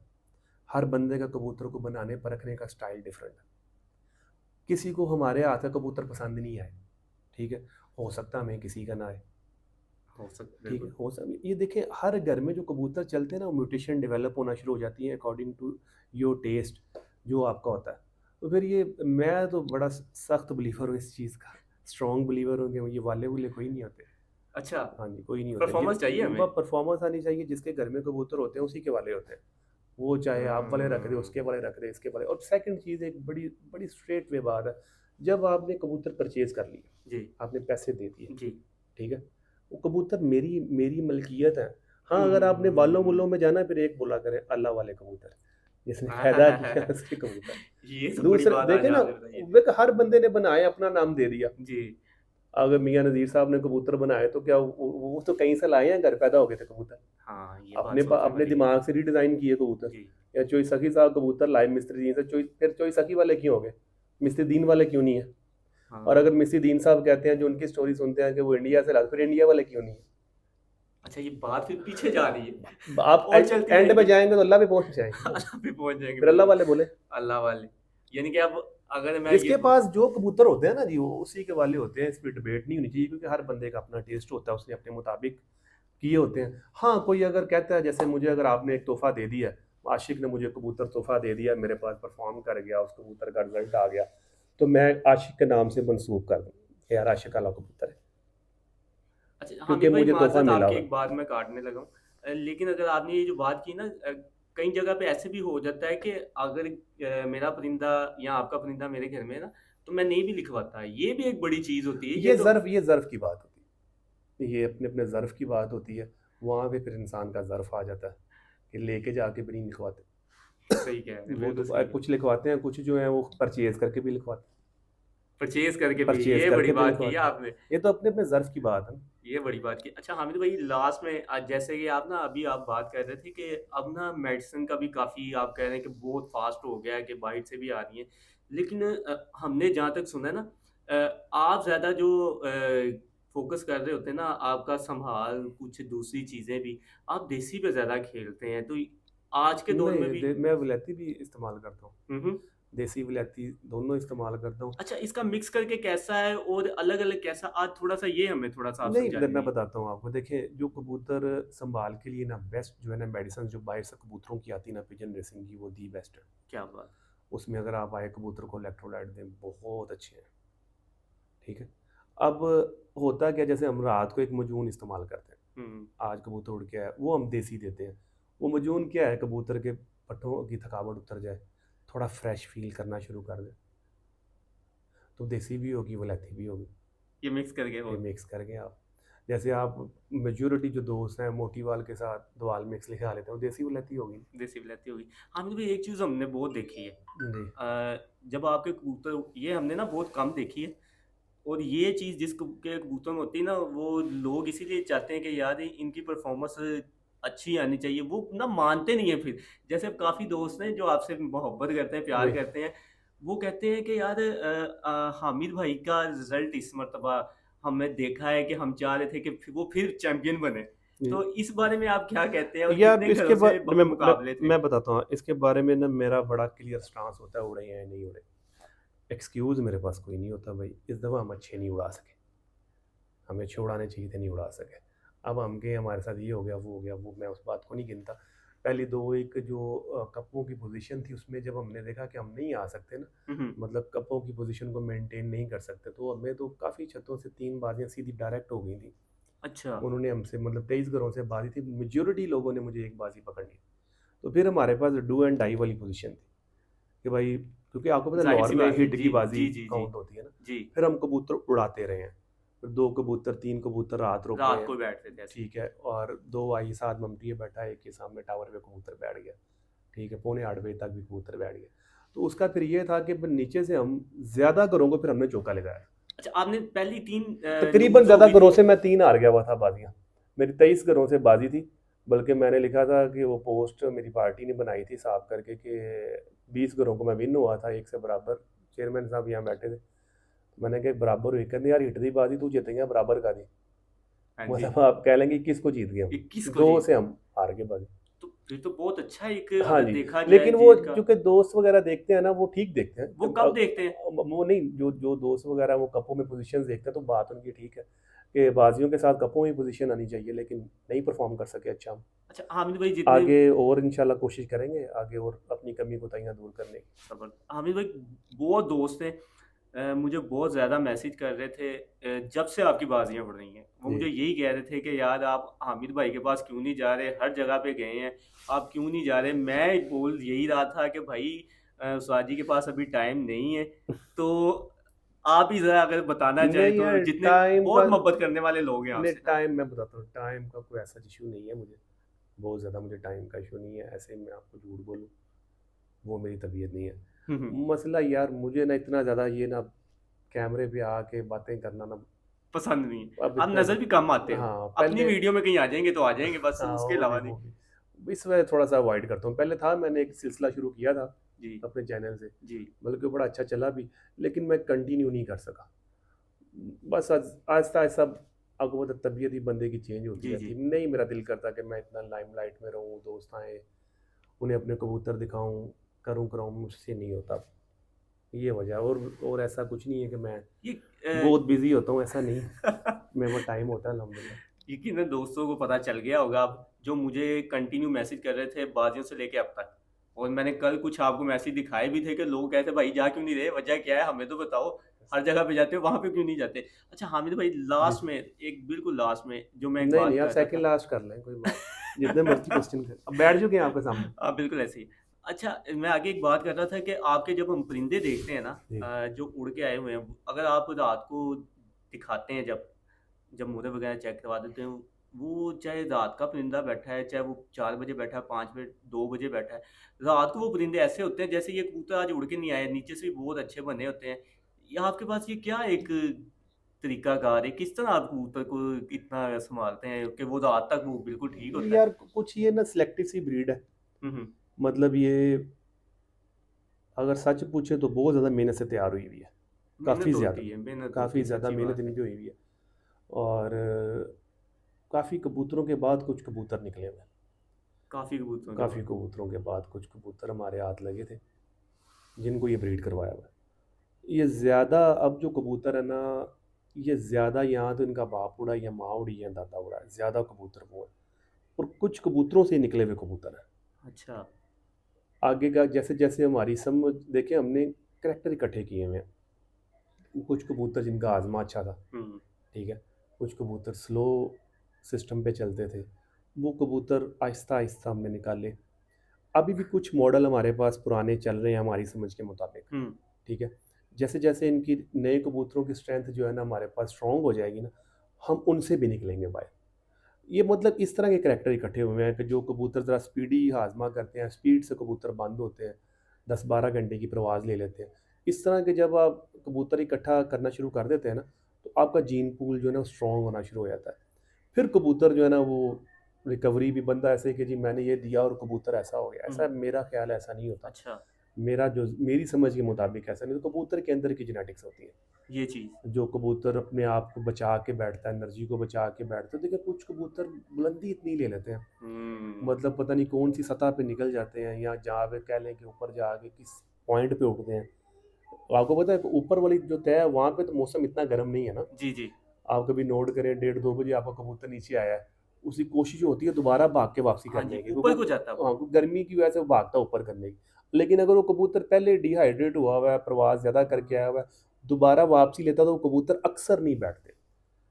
हर बंदे का कबूतर को बनाने परखने का स्टाइल डिफरेंट है। किसी को हमारे हाथ का कबूतर पसंद नहीं आए, ठीक है, हो सकता है हमें किसी का ना आए, हो सकता ठीक है, बिल्कुल। हो सकता। ये देखें, हर घर में जो कबूतर चलते हैं ना, म्यूटेशन डेवलप होना शुरू हो जाती है अकॉर्डिंग टू योर टेस्ट, जो आपका होता है। तो फिर ये, मैं तो बड़ा सख्त बिलीवर हूँ इस चीज़ का, स्ट्रॉन्ग बिलीवर हूँ कि ये वाले वूले कोई नहीं होते। अच्छा, हाँ जी, कोई नहीं होता। परफॉर्मेंस चाहिए हमें। परफॉर्मेंस आनी चाहिए, जिसके घर में कबूतर होते हैं उसी के वाले होते हैं। वो चाहे आप वाले रख दे, उसके वाले रख दे, इसके वाले। और सेकंड चीज़, एक बड़ी बड़ी स्ट्रेट वे बात है, जब आपने कबूतर परचेज कर लिया, जी आपने पैसे दे दिए, जी। ठीक है, वो कबूतर मेरी मेरी मलकियत है। हाँ, हम्म, अगर हम्म, आपने हम्म, वालों हम्म, मुल्लों में जाना है, फिर एक बोला करें अल्लाह वाले कबूतर, जिसने पैदा किया हम्म। उसके कबूतर। ये तो बड़ी दूसरे बात आज देखे ना, आपने बताई है। देख हर बंदे ने बनाए, अपना नाम दे दिया। जी अगर मियाँ नज़ीर साहब ने कबूतर बनाए तो क्या वो तो कहीं से लाए हैं, घर पैदा हो गए थे कबूतर, हाँ, ये बात सोचने अपने वाली है। दिमाग से रिडिज़ाइन किए कबूतर। जी या चोई सखी साहब कबूतर लाए मिस्त्री दीन से, फिर चोई सखी वाले क्यों हो गए, मिस्त्री दीन वाले क्यों नहीं है? और हाँ। अगर मिस्त्री दीन साहब कहते हैं, जो उनकी स्टोरी सुनते हैं कि वो इंडिया से लाए, फिर इंडिया वाले क्यों नहीं है? अच्छा, ये बात फिर पीछे जा रही है आप और चलती एंड में रहेगी। जाएंगे तो अल्लाह पे पहुंच जाएंगे ना। अल्लाह पे पहुंच जाएंगे फिर अल्लाह बिल्कुल। वाले बोले, अल्लाह वाले, यानी कि अब अगर मैं ये जिसके पास जो कबूतर होते हैं ना जी, वो उसी के वाले होते हैं। इस पर डिबेट नहीं होनी चाहिए, क्योंकि हर बंदे का अपना टेस्ट होता है, उसने अपने मुताबिक किए होते हैं। हाँ, कोई अगर कहता है, जैसे मुझे अगर आपने एक तोहफा दे दिया, आशिक ने मुझे कबूतर तोहफा दे दिया, मेरे पास परफॉर्म कर गया, उस कबूतर का रिजल्ट आ गया, तो मैं आशिक के नाम से मंसूब कर दूँ, यार आशिक वाला कबूतर है, अच्छा क्योंकि हामिद भाई, मुझे तोहफा माजरत मिला आपकी हुआ एक है। बात मैं काटने लगा हूँ, लेकिन अगर आपने ये जो बात की ना, कई जगह पे ऐसे भी हो जाता है कि अगर मेरा परिंदा या आपका परिंदा मेरे घर में है ना, तो मैं नहीं भी लिखवाता। ये भी एक बड़ी चीज होती है, ये तो। ये ज़र्फ़ की बात होती है, ये अपने अपने ज़र्फ़ की बात होती है। वहाँ पे फिर इंसान का ज़र्फ़ आ जाता है कि लेके जाके भी नहीं लिखवाते। सही कह रहे हैं, वो बिल्कुल तो सही है। कुछ लिखवाते हैं, कुछ जो है वो परचेज करके भी लिखवाते परचेज करके हैं, भी, परचेज ये बड़ी करके भी बात की है लिखवाते हैं। आपने। ये तो अपने अपने ज़र्फ़ की बात है। ये बड़ी बात की। अच्छा हामिद भाई, लास्ट में आज जैसे कि आप ना अभी आप बात कर रहे थे कि अब ना मेडिसिन का भी काफ़ी आप कह रहे हैं कि बहुत फास्ट हो गया है, कि बाइट से भी आ रही है। लेकिन हमने जहाँ तक सुना है ना, आप ज़्यादा जो फोकस कर रहे होते हैं ना, आपका संभाल कुछ दूसरी चीज़ें भी, आप देसी पे ज़्यादा खेलते हैं। तो आज के दौर में नहीं, भी। मैं विलायती भी इस्तेमाल करता हूँ, हम्म। देसी विलायती दोनों इस्तेमाल करता हूँ। अच्छा, इसका मिक्स करके कैसा है और अलग अलग कैसा, आज थोड़ा सा ये हमें थोड़ा सा आप नहीं, समझा मैं दीजिए। बताता हूँ आपको। देखिए, जो कबूतर संभाल के लिए ना बेस्ट जो है ना, मेडिसिन जो बाहर से कबूतरों की आती है ना, पिजन रेसिंग की, वो दी बेस्ट है। क्या बात। उसमें अगर आप आए कबूतर को इलेक्ट्रोलाइट दें, बहुत अच्छे हैं, ठीक है। अब होता क्या, जैसे हम रात को एक मजून इस्तेमाल करते हैं, हम्म। आज कबूतर उड़ के आया, वो हम देसी देते हैं। वो मजून क्या है, कबूतर के पट्टों की थकावट उतर जाए, थोड़ा फ्रेश फील करना शुरू कर दे, तो देसी भी होगी, वलैती भी होगी। ये मिक्स करके हो। ये मिक्स करके आप, जैसे आप मेजोरिटी जो दोस्त हैं मोटीवाल के साथ दवाल मिक्स लिखा लेते हैं, वो देसी वलैती होगी देसी विलायती होगी। हामिद भाई, एक चीज़ हमने बहुत देखी है, जी। जब आपके कबूतर, ये हमने ना बहुत कम देखी है, और ये चीज़ जिस के कबूतर में होती है ना, वो लोग इसीलिए चाहते हैं कि यार इनकी परफॉर्मेंस अच्छी आनी चाहिए, वो ना मानते नहीं है फिर। जैसे काफ़ी दोस्त हैं जो आपसे मोहब्बत करते हैं, प्यार जी करते हैं, वो कहते हैं कि यार हामिद भाई का रिजल्ट इस मरतबा हमने देखा है कि हम चाह रहे थे कि वो फिर चैंपियन बने। जी। तो इस बारे में आप क्या कहते हैं, और यार कितने इसके घरों से बाद मुकाबले थे? मैं बताता हूँ, इसके बारे में ना मेरा बड़ा क्लियर स्टांस होता है, उड़े या नहीं उड़े। एक्सक्यूज़ मेरे पास कोई नहीं होता भाई, इस दफ़ा हम अच्छे नहीं उड़ा सके, हमें अच्छे उड़ाने चाहिए थे, नहीं उड़ा सके। अब हम गए, हमारे साथ ये हो गया, वो हो गया, वो मैं उस बात को नहीं गिनता। पहली दो एक जो कप्पों की पोजीशन थी, उसमें जब हमने देखा कि हम नहीं आ सकते ना, हम्म। मतलब कप्पों की पोजीशन को मेंटेन नहीं कर सकते, तो हमें तो काफ़ी छतों से 3 बाजियाँ सीधी डायरेक्ट हो गई थी। अच्छा। उन्होंने हमसे, मतलब 23 घरों से बाजी थी, मेजॉरिटी लोगों ने मुझे एक बाजी पकड़ ली। तो फिर हमारे पास डू एंड डाई वाली पोजीशन थी कि भाई, क्योंकि आपको पता है जाहिर लाहौर सी में बात है। हिट जी की बाजी जी जी जी। काउंट होती है ना। जी। फिर हम कबूतर उड़ाते रहे हैं, फिर 2 कबूतर 3 कबूतर रात रुक गए रात हैं, को बैठते थे ऐसे। ठीक है, और 2 आई, साथ ममटी बैठा, एक के सामने टावर पे कबूतर बैठ गया, ठीक है, पौने 8 बजे तक भी कबूतर बैठ गया। तो उसका फिर ये था कि फिर नीचे से हम ज़्यादा घरों को फिर हमने चौका लगाया। अच्छा, आपने पहली 3 तकरीबन लूज हो ज़्यादा गई घरों थी। से मैं 3 हार गया हुआ था बाजियाँ। मेरी 23 घरों से बाजी थी, बल्कि मैंने लिखा था कि वो पोस्ट मेरी पार्टी ने बनाई थी साफ करके कि 20 घरों को मैं विन हुआ था एक से बराबर। चेयरमैन साहब यहाँ बैठे थे, मैंने कहा बराबर हुई, कहते यार हिट दी बाजी तू जीत गया बराबर का दी। हाँ जी, मतलब आप कह लेंगे किसको जीत गए हम, 21 को 2 जीत से हम हार गए बाजी। तो फिर तो बहुत अच्छा एक हाँ अगर जी, देखा जाए लेकिन वो जीत का। चूंकि दोस्त वगैरह देखते हैं ना वो ठीक देखते हैं। वो कब देखते हैं? वो नहीं, जो जो दोस्त वगैरह वो कपों में पोजीशंस देखते हैं तो बात उनकी ठीक है कि बाजियों के साथ कपों में पोजीशन आनी चाहिए, लेकिन नहीं परफॉर्म कर सके अच्छा हम। अच्छा हामिद भाई जितने आगे और इंशाल्लाह कोशिश करेंगे आगे और अपनी कमी कोताहियां दूर करने की। खबर हामिद भाई बहुत दोस्त हैं, मुझे बहुत ज़्यादा मैसेज कर रहे थे जब से आपकी बाजियाँ बढ़ रही हैं वो जी। मुझे यही कह रहे थे कि यार आप हामिद भाई के पास क्यों नहीं जा रहे, हर जगह पे गए हैं, आप क्यों नहीं जा रहे। मैं बोल यही रहा था कि भाई उस्ताद जी के पास अभी टाइम नहीं है, तो आप ही ज़रा अगर बताना चाहें नहीं तो यार, जितने टाइम का बहुत मोहब्बत करने वाले लोग हैं नहीं, आपसे। टाइम मैं बताता हूँ, टाइम का कोई ऐसा इशू नहीं है मुझे, बहुत ज़्यादा मुझे टाइम का इशू नहीं है। ऐसे मैं आपको झूठ बोलूँ वो मेरी तबीयत नहीं है मसला यार। मुझे ना इतना ज़्यादा ये ना कैमरे पे आके बातें करना ना पसंद नहीं है, अब आप इतना नज़र भी कम आते हो। हाँ अपनी पहले वीडियो में कहीं आ जाएंगे तो आ जाएंगे, बस हाँ उसके वो भी अलावा वो नहीं। भी इस वजह थोड़ा सा अवॉइड करता हूँ। पहले था मैंने एक सिलसिला शुरू किया था जी अपने चैनल से, जी बल्कि बड़ा अच्छा चला भी, लेकिन मैं कंटिन्यू नहीं कर सका। बस आहिस्ता आहिस्ता अगवत तबीयत ही बंदे की चेंज होती जी रहती जी है। नहीं मेरा दिल करता कि मैं इतना लाइमलाइट में रहूँ, दोस्त आए उन्हें अपने कबूतर दिखाऊं, करूं कराऊं, मुझसे नहीं होता। ये वजह और ऐसा कुछ नहीं है कि मैं ये बहुत बिजी होता हूँ, ऐसा नहीं है। मेरे पास टाइम होता है अल्हम्दुलिल्लाह। यकीनन दोस्तों को पता चल गया होगा अब, जो मुझे कंटिन्यू मैसेज कर रहे थे बाजियों से लेके अब तक, और मैंने कल कुछ आपको मैसेज दिखाए भी थे कि लोग कहते भाई जा क्यों नहीं रहे, वजह क्या है हमें तो बताओ, हर जगह पे जाते हो वहां पे क्यों नहीं जाते। अच्छा हामिद भाई जी लास्ट में एक बिल्कुल लास्ट में जो मैं एक नहीं नहीं, बात आप कर रहा सेकंड था। लास्ट कर लें, कोई बात जितने मर्जी क्वेश्चन कर, अब बैठ चुके हैं आपके सामने। हाँ बिल्कुल ऐसे ही। अच्छा मैं आगे एक बात कर रहा था कि आपके जब हम परिंदे देखते हैं ना, जी जो उड़ के आए हुए हैं, अगर आप रात को दिखाते हैं जब जब मोरे वगैरह चेक करवा देते हैं, वो चाहे रात का परिंदा बैठा है, चाहे वो 4 बजे बैठा है, 5 बजे, 2 बजे बैठा है, रात को वो परिंदे ऐसे होते हैं जैसे ये कबूतर आज उड़ के नहीं आए, नीचे से भी बहुत अच्छे बने होते हैं। ये आपके पास ये क्या एक तरीकाकार है, किस तरह आप कबूतर को इतना संभालते हैं कि वो रात तक वो बिल्कुल ठीक होता है? यार कुछ ये ना सिलेक्टिव सी ब्रीड है। हुँ। मतलब ये अगर सच पूछे तो बहुत ज़्यादा मेहनत से तैयार हुई हुई है, काफ़ी मेहनत ज़्यादा, होती है, मेहनत होती काफ़ी है, ज़्यादा सच्ची मेहनत बात है। इनकी हुई हुई है। और काफ़ी कबूतरों के बाद कुछ कबूतर निकले हुए हैं। काफ़ी कबूतरों के काफ़ी बाद। कबूतरों के बाद कुछ कबूतर हमारे हाथ लगे थे जिनको ये ब्रीड करवाया हुआ है। ये ज़्यादा अब जो कबूतर है ना, ये ज़्यादा यहाँ तो इनका बाप उड़ा या माँ उड़ी या दादा उड़ा है, ज़्यादा कबूतर वो है। और कुछ कबूतरों से ही निकले हुए कबूतर हैं। अच्छा। आगे का जैसे जैसे हमारी समझ देखें, हमने करैक्टर इकट्ठे किए हुए हैं। कुछ कबूतर जिनका आज़मा अच्छा था, हुँ। ठीक है, कुछ कबूतर स्लो सिस्टम पे चलते थे, वो कबूतर आहिस्ता आहिस्ता हमने निकाले। अभी भी कुछ मॉडल हमारे पास पुराने चल रहे हैं हमारी समझ के मुताबिक, हुँ। ठीक है। जैसे जैसे इनकी नए कबूतरों की स्ट्रेंथ जो है ना हमारे पास स्ट्रॉन्ग हो जाएगी ना, हम उनसे भी निकलेंगे बाहर। ये मतलब इस तरह के करैक्टर इकट्ठे हुए हैं कि जो कबूतर ज़रा स्पीडी हाजमा करते हैं, स्पीड से कबूतर बंद होते हैं, 10-12 घंटे की परवाज़ ले लेते हैं। इस तरह के जब आप कबूतर इकट्ठा करना शुरू कर देते हैं ना, तो आपका जीन पूल जो है ना स्ट्रॉन्ग होना शुरू हो जाता है। फिर कबूतर जो है ना वो रिकवरी भी बनता है ऐसे कि जी मैंने ये दिया और कबूतर ऐसा हो गया, हुँ। ऐसा मेरा ख्याल ऐसा नहीं होता। अच्छा, मेरी समझ के मुताबिक ऐसा नहीं, तो कबूतर के अंदर की जेनेटिक्स होती है। ये चीज़। जो कबूतर अपने आप को बचा के बैठता है, एनर्जी को बचा के बैठता है, देखिए कुछ कबूतर बुलंदी इतनी ले लेते हैं, हुँ। मतलब पता नहीं कौन सी सतह पे निकल जाते हैं, या जहाँ पे कह लें कि ऊपर जाके किस पॉइंट पे उठते हैं। आपको पता है कि ऊपर वाली जो तय है वहाँ पे तो मौसम इतना गर्म नहीं है ना। जी, जी। आप कभी नोट करें 1:30-2 बजे आपका कबूतर नीचे आया है, उसकी कोशिश होती है दोबारा भाग के वापसी हाँ जी, करने की, ऊपर क्योंकि को जाता है वो। हाँ, क्योंकि गर्मी की वजह से वो भागता है ऊपर करने की। लेकिन अगर वो कबूतर पहले डिहाइड्रेट हुआ हुआ है, प्रवास ज़्यादा करके आया हुआ है, दोबारा वापसी लेता है, तो वो कबूतर अक्सर नहीं बैठते।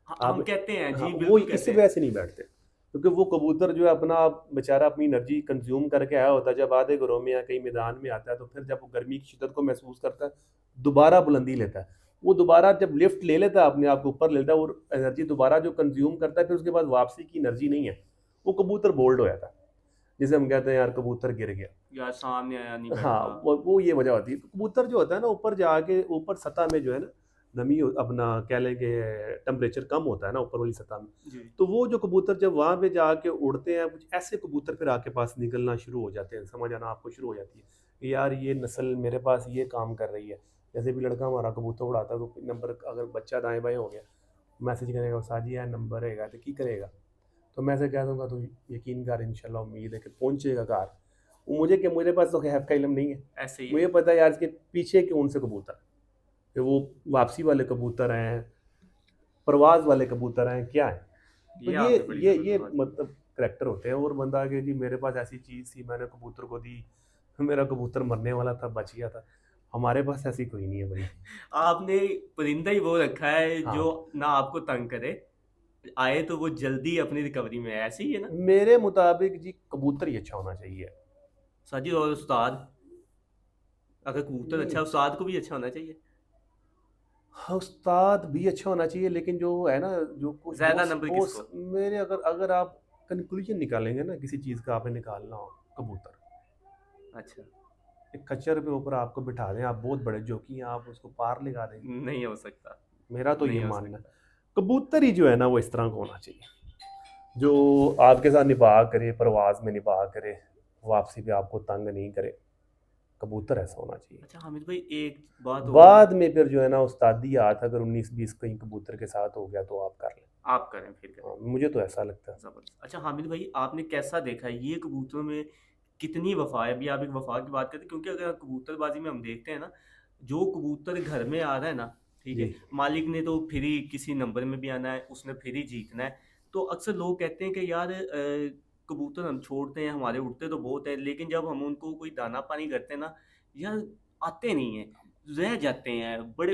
हम आप कहते हैं, हाँ, जी वो बिल्कुल इसी कहते वजह हैं। से नहीं बैठते, क्योंकि वो कबूतर जो है अपना बेचारा अपनी एनर्जी कंज्यूम करके आया होता है, जब आधे घरों में या कहीं मैदान में आता है तो फिर जब वो गर्मी की शिद्दत को महसूस करता है, दोबारा बुलंदी लेता है। वो दोबारा जब लिफ्ट ले लेता है, अपने आप को ऊपर ले लेता है और एनर्जी दोबारा जो कंज्यूम करता है, फिर उसके बाद वापसी की एनर्जी नहीं है। वो कबूतर बोल्ड हो जाता है, जिसे हम कहते हैं यार कबूतर गिर गया। यार सामने आया नहीं हाँ, बैठता। वो ये वजह होती है। तो कबूतर जो होता है ना ऊपर जाके ऊपर सतह में जो है ना, नमी अपना कह लेंगे टेम्परेचर कम होता है ना ऊपर वाली सतह में, जी तो वो जो कबूतर जब वहाँ पे जाके उड़ते हैं, कुछ ऐसे कबूतर फिर आपके पास निकलना शुरू हो जाते हैं, समझ आना आपको शुरू हो जाती है कि यार ये नस्ल मेरे पास ये काम कर रही है। जैसे भी लड़का हमारा कबूतर उड़ाता है तो नंबर अगर बच्चा दाएं बाएं हो गया, मैसेज करेगा साजी है नंबर रहेगा तो की करेगा, तो मैं से कह दूंगा तो यकीन कर इंशाल्लाह उम्मीद है कि पहुंचेगा कार। वो मुझे कि मेरे पास तो हैफ का इल्म नहीं है, ऐसे ही मुझे पता है यार इसके पीछे कौन से कबूतर, कि वो वापसी वाले कबूतर हैं, परवाज वाले कबूतर हैं, क्या है। तो ये आपने बड़ी ये जबरदस्त बात मतलब करैक्टर होते हैं। और बंदा के जी मेरे पास ऐसी चीज़ थी, मैंने कबूतर को दी, मेरा कबूतर मरने वाला था, बच गया था। हमारे पास ऐसी कोई नहीं है भाई। आपने परिंदा ही वो रखा है हाँ। जो ना आपको तंग करे, आए तो वो जल्दी अपनी रिकवरी में है, ऐसे ही है ना मेरे मुताबिक जी कबूतर ही अच्छा होना चाहिए। साजिद। और उस्ताद, अगर कबूतर अच्छा है, उस्ताद को भी अच्छा होना चाहिए। हाँ, उस्ताद भी अच्छा होना चाहिए, लेकिन जो है ना जो कुछ ज्यादा नंबर किसको? मेरे अगर अगर आप कंक्लूजन निकालेंगे ना किसी चीज़ का, आपने निकालना हो कबूतर, अच्छा, एक खच्चर पे ऊपर आपको बिठा दें, आप बहुत बड़े जोकी हैं, आप उसको पार लगा देंगे। नहीं हो सकता। मेरा तो नहीं ये हो मानना है सकता। कबूतर ही जो है ना वो इस तरह का होना चाहिए जो आपके साथ निभाह करे, परवाज में निभाह करे, वापसी पे आपको तंग नहीं करे। कबूतर ऐसा होना चाहिए। अच्छा हामिद भाई, एक बात और बाद में फिर जो है ना उस्तादी हाथ अगर 19-20 कहीं कबूतर के साथ हो गया तो आप कर लें। आप करें फिर करें। हाँ, मुझे तो ऐसा लगता है। जबरदस्त। अच्छा हामिद भाई, आपने कैसा देखा है ये कबूतरों में कितनी वफा है? अभी आप एक वफा की बात करते हैं, क्योंकि अगर कबूतरबाजी में हम देखते हैं ना, जो कबूतर घर में आ रहा है ना, ठीक है, जी। मालिक ने तो फिर ही किसी नंबर में भी आना है, उसने फिर ही जीतना है। तो अक्सर लोग कहते हैं कि यार कबूतर हम छोड़ते हैं, हमारे उड़ते तो बहुत है, लेकिन जब हम उनको कोई दाना पानी करते हैं ना, यार आते नहीं हैं, रह जाते हैं। बड़े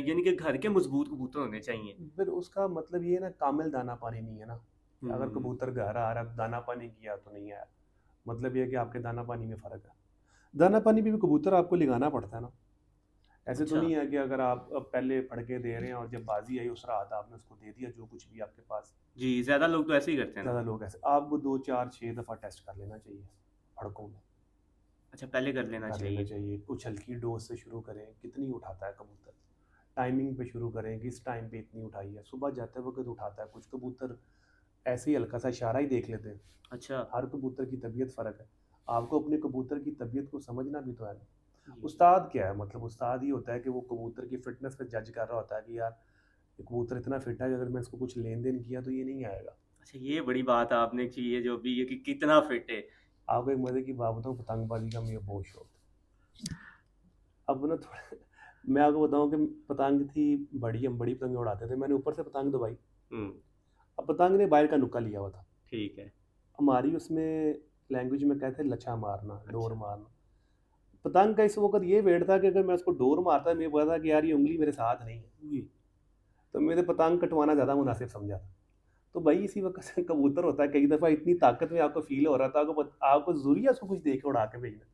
यानी कि घर के मजबूत कबूतर होने चाहिए। फिर उसका मतलब ये है ना कामिल दाना पानी नहीं है ना। अगर हम्म, कबूतर घर आ रहा दाना पानी किया तो नहीं आया, मतलब ये है कि आपके दाना पानी में फ़र्क है। दाना पानी भी कबूतर आपको लगाना पड़ता है ना। ऐसे तो अच्छा नहीं है कि अगर आप अब पहले फड़के दे रहे हैं और जब बाजी आई उस रात आपने उसको दे दिया जो कुछ भी आपके पास। जी, ज्यादा लोग तो ऐसे ही करते हैं ना। ज़्यादा लोग ऐसे, आपको 2 4 6 दफ़ा टेस्ट कर लेना चाहिए फड़कों में। अच्छा, पहले कर लेना कर लेना चाहिए। चाहिए, कुछ हल्की डोज से शुरू करें, कितनी उठाता है कबूतर, टाइमिंग पे शुरू करें कि इस टाइम पे इतनी उठाई है, सुबह जाते वक्त उठाता है। कुछ कबूतर ऐसे ही हल्का सा इशारा ही देख लेते हैं। अच्छा हर कबूतर की तबीयत फ़र्क है, आपको अपने कबूतर की तबीयत को समझना भी तो है ना। जी। उस्ताद क्या है, मतलब उस्ताद ही होता है कि वो कबूतर की फिटनेस पे जज कर रहा होता है कि यार ये कबूतर इतना फिट है कि अगर मैं इसको कुछ लेन देन किया तो ये नहीं आएगा। अच्छा, ये बड़ी बात आपने की है जो भी, ये कि कितना फिट है। आपको एक मज़े की बात बताऊँ, पतंगबाजी का मुझे बहुत शौक था। अब ना थोड़ा मैं आपको बताऊँ कि पतंग थी बड़ी, हम बड़ी पतंग उड़ाते थे, मैंने ऊपर से पतंग दबाई, हम्म, अब पतंग ने बाहर का नुक्का लिया हुआ था। ठीक है। हमारी उसमें लैंग्वेज में कहते हैं लच्छा मारना, डोर अच्छा। मारना। पतंग का इस वक्त ये वेट था कि अगर मैं उसको डोर मारता मुझे पता था कि यार ये उंगली मेरे साथ नहीं है, जी। तो मैंने पतंग कटवाना ज़्यादा मुनासिब समझा था। तो भाई इसी वक्त से कबूतर होता है, कई दफ़ा इतनी ताकत में आपको फील हो रहा था, आपको ज़रूरी है उसको कुछ दे के उड़ा के भेजना।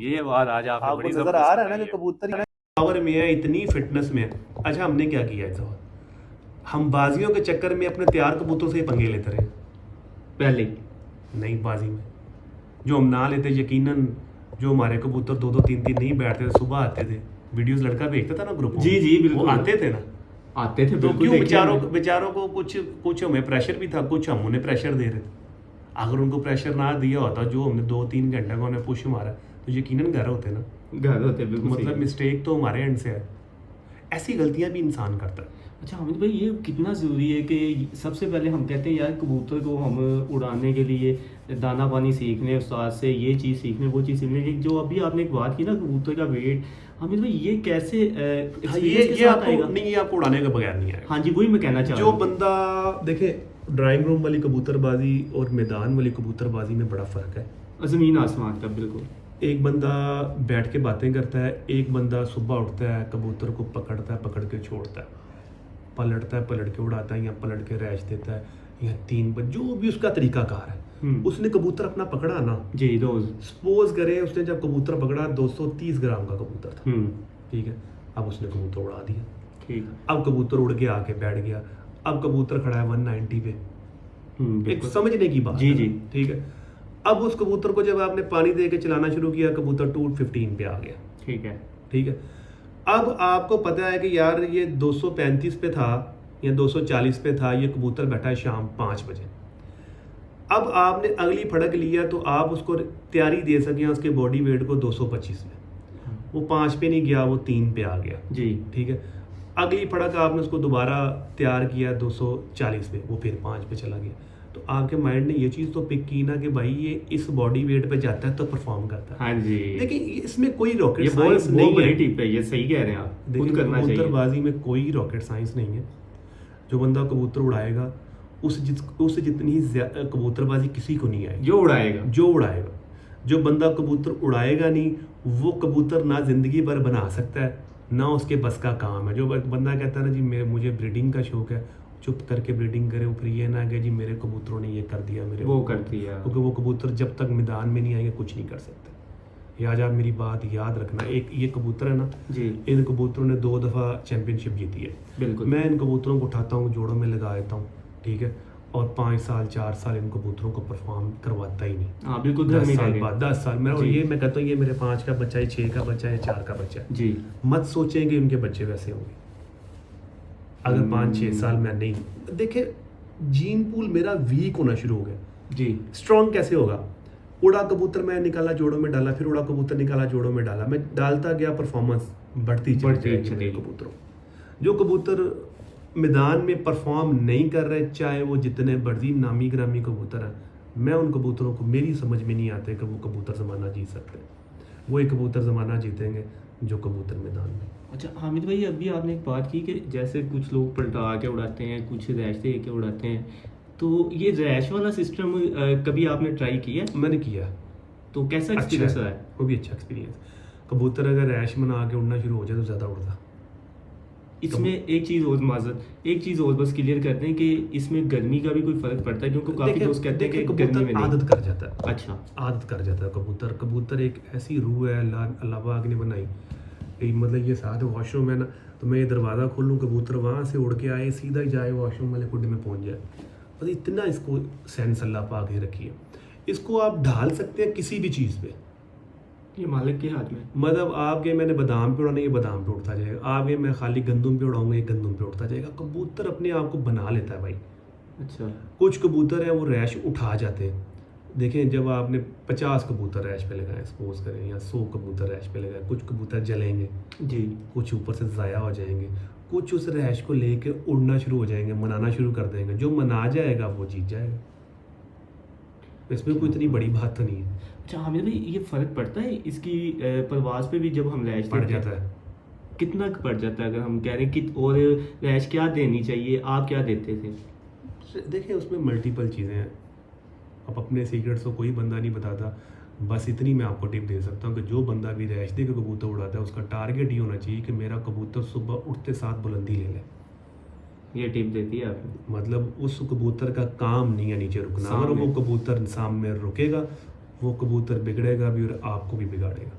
ये बात आज आपने आपको बड़ी नज़र आ जबरदस्त रहा है ना बताई कि है। कबूतर पावर में है, इतनी फिटनेस में है। अच्छा हमने क्या किया इस दफ़ा, हम बाजियों के चक्कर में अपने तैयार कबूतरों से ही पंगे लेते रहे। पहले नई बाजी में जो हम ना लेते, यकीनन जो हमारे कबूतर 2-2 3-3 नहीं बैठते थे, सुबह आते थे, वीडियोस लड़का भेजता था ना ग्रुप में, जी, जी, बिल्कुल। वो आते थे ना, आते थे, तो बिल्कुल क्यों देखिए हमने। बेचारों को कुछ हमें प्रेशर भी था, कुछ हम उन्हें प्रेशर दे रहे थे। अगर उनको प्रेशर ना दिया होता, जो हमने 2-3 घंटे का उन्हें पुश मारा, तो यकीनन घर होते ना। घर होते बिल्कुल मतलब सही। मिस्टेक तो हमारे एंड से है, ऐसी गलतियां भी इंसान करता है। अच्छा हामिद भाई, ये कितना ज़रूरी है कि सबसे पहले हम कहते हैं यार कबूतर को हम उड़ाने के लिए दाना पानी सीखने, उस्ताद से ये चीज़ सीखने, वो चीज़ सीखने। लेकिन जो अभी आपने एक बात की ना कबूतर का वेट, हामिद भाई ये कैसे हाँ, एक्सपीरियंस के ये साथ आपको आएगा? नहीं, ये आपको उड़ाने के बगैर नहीं आएगा। हाँ जी, वही मैं कहना चाह रहा जो हूँ। बंदा देखे, ड्राइंग रूम वाली कबूतरबाजी और मैदान वाली कबूतरबाजी में बड़ा फ़र्क है। ज़मीन आसमान का बिल्कुल। एक बंदा बैठ के बातें करता है, एक बंदा सुबह उठता है, कबूतर को पकड़ता है, पकड़ के छोड़ता है, पलटता है, पलट के उड़ाता है, या पलट के रैश देता है, या 3 बज जो भी उसका तरीकाकार है। उसने कबूतर अपना पकड़ा ना, जी रोज़। सपोज करे उसने जब कबूतर पकड़ा 230 ग्राम का कबूतर था, ठीक है, अब उसने कबूतर उड़ा दिया, ठीक। अब कबूतर उड़ के आके बैठ गया, अब कबूतर खड़ा है 190 पे। एक बिल्कुल। समझने की बात जी, है, जी। ठीक है। अब उस कबूतर को जब आपने पानी दे के चलाना शुरू किया, कबूतर 215 पे आ गया, ठीक है। ठीक है। अब आपको पता है कि यार ये 235 पे था या 240 पे था, ये कबूतर बैठा है शाम 5 बजे। अब आपने अगली फड़क लिया तो आप उसको तैयारी दे सकें उसके बॉडी वेट को 225 में, वो 5 पे नहीं गया, वो 3 पे आ गया। जी ठीक है, अगली फड़क आपने उसको दोबारा तैयार किया 240 पे, वो फिर 5 पे चला गया। तो आपके माइंड ने ये चीज़ तो पिक की ना कि भाई ये इस बॉडी वेट पे जाता है तो परफॉर्म करता है। हाँ जी, लेकिन इसमें कोई रॉकेट ये साइंस बहुत नहीं बड़ी है। टिप है, ये सही कह रहे हैं आप, खुद देखिए करना चाहिए। कबूतरबाजी में कोई रॉकेट साइंस नहीं है। जो बंदा कबूतर उड़ाएगा उस जितनी कबूतरबाजी किसी को नहीं आएगी। जो उड़ाएगा, जो उड़ाएगा, जो बंदा कबूतर उड़ाएगा नहीं वो कबूतर ना ज़िंदगी भर बना सकता है ना उसके बस का काम है। जो बंदा कहता है ना जी मुझे ब्रीडिंग का शौक है, चुप करके ब्रीडिंग करे, वो फिर ये ना कि जी मेरे कबूतरों ने ये कर दिया मेरे, वो कर दिया। क्योंकि वो कबूतर जब तक मैदान में नहीं आएंगे कुछ नहीं कर सकते। आज आप मेरी बात याद रखना, एक ये कबूतर है ना जी इन कबूतरों ने 2 दफ़ा चैंपियनशिप जीती है। बिल्कुल। मैं इन कबूतरों को उठाता हूँ, जोड़ों में लगा देता हूँ, ठीक है, और 5 साल 4 साल इन कबूतरों को परफॉर्म करवाता ही नहीं। हाँ बिल्कुल, घर 10 में साल रह गए। बाद 10 साल मैं, और जी। ये मैं कहता हूँ ये मेरे 5 का बच्चा है, 6 का बच्चा है, 4 का बच्चा है। जी मत सोचें कि उनके बच्चे वैसे होंगे अगर 5-6 साल में नहीं। देखिए जीन पूल मेरा वीक होना शुरू हो गया। जी स्ट्रॉन्ग कैसे होगा? उड़ा कबूतर मैं निकाला जोड़ों में डाला, फिर उड़ा कबूतर निकाला जोड़ों में डाला, मैं डालता गया, परफॉर्मेंस बढ़ती बढ़ती जाएगी चली मेरे गई। कबूतरों। जो कबूतर मैदान में परफॉर्म नहीं कर रहे, चाहे वो जितने बड़ी नामी ग्रामी कबूतर हैं, मैं उन कबूतरों को, मेरी समझ में नहीं आते कि वो कबूतर ज़माना जीत सकते हैं। वो एक कबूतर ज़माना जीतेंगे जो कबूतर मैदान में। अच्छा हामिद भाई, अभी आपने एक बात की कि जैसे कुछ लोग पलटा के उड़ाते हैं, कुछ रैश दे के उड़ाते हैं, तो ये रैश वाला सिस्टम कभी आपने ट्राई किया? मैंने किया, तो कैसा अच्छा एक्सपीरियंस है, रहा है? वो भी अच्छा एक्सपीरियंस। कबूतर अगर रैश बना के उड़ना शुरू हो जाए तो ज़्यादा उड़ता। इसमें एक चीज़ और बस क्लियर करते हैं कि इसमें गर्मी का भी कोई फर्क पड़ता है, क्योंकि काफ़ी देखिए- दोस्त कहते हैं देखिए कि गर्मी कबूतर में नहीं। आदत कर जाता है। अच्छा आदत कर जाता है कबूतर एक ऐसी रूह है अल्लाह पाक ने बनाई। मतलब ये साथ वॉशरूम है ना, तो मैं ये दरवाज़ा खोलूँ, कबूतर वहाँ से उड़ के आए सीधा ही जाए वॉशरूम वाले कुंड में पहुँच जाए। मतलब इतना इसको सेंस अल्लाह पाक ने रखी है। इसको आप ढाल सकते हैं किसी भी चीज़ पे। ये मालिक के हाथ में। मतलब आपके मैंने बादाम पे उड़ाना, ये बादाम पे उड़ता जाएगा। आपके मैं खाली गंदम पे उड़ाऊंगा, ये गंदम पे उड़ता जाएगा। कबूतर अपने आप को बना लेता है भाई। अच्छा कुछ कबूतर हैं वो रैश उठा जाते हैं। देखें जब आपने 50 कबूतर रैश पे लगाए सपोज करें, या 100 कबूतर रैश पे लगाए, कुछ कबूतर जलेंगे, जी कुछ ऊपर से ज़ाया हो जाएंगे, कुछ उस रैश को लेके उड़ना शुरू हो जाएंगे, मनाना शुरू कर देंगे। जो मना जाएगा वो जीत जाएगा। इसमें कोई इतनी बड़ी बात तो नहीं है। अच्छा हामिद भाई, ये फ़र्क पड़ता है इसकी परवाज़ पे भी जब हम रैश पड़ देते हैं? जाता है। कितना पड़ जाता है अगर हम कह रहे हैं कि, और रैश क्या देनी चाहिए, आप क्या देते थे? देखिए उसमें मल्टीपल चीज़ें हैं। अब अपने सीक्रेट्स को कोई बंदा नहीं बताता। बस इतनी मैं आपको टिप दे सकता हूँ कि जो बंदा भी रैश दे के कबूतर उड़ाता है उसका टारगेट ये होना चाहिए कि मेरा कबूतर सुबह उठते साथ बुलंदी ले ले। ये टिप देती है आपने? मतलब उस कबूतर का काम नहीं है नीचे रुकना। अगर सामने। वो कबूतर सामने रुकेगा वो कबूतर बिगड़ेगा भी और आपको भी बिगाड़ेगा।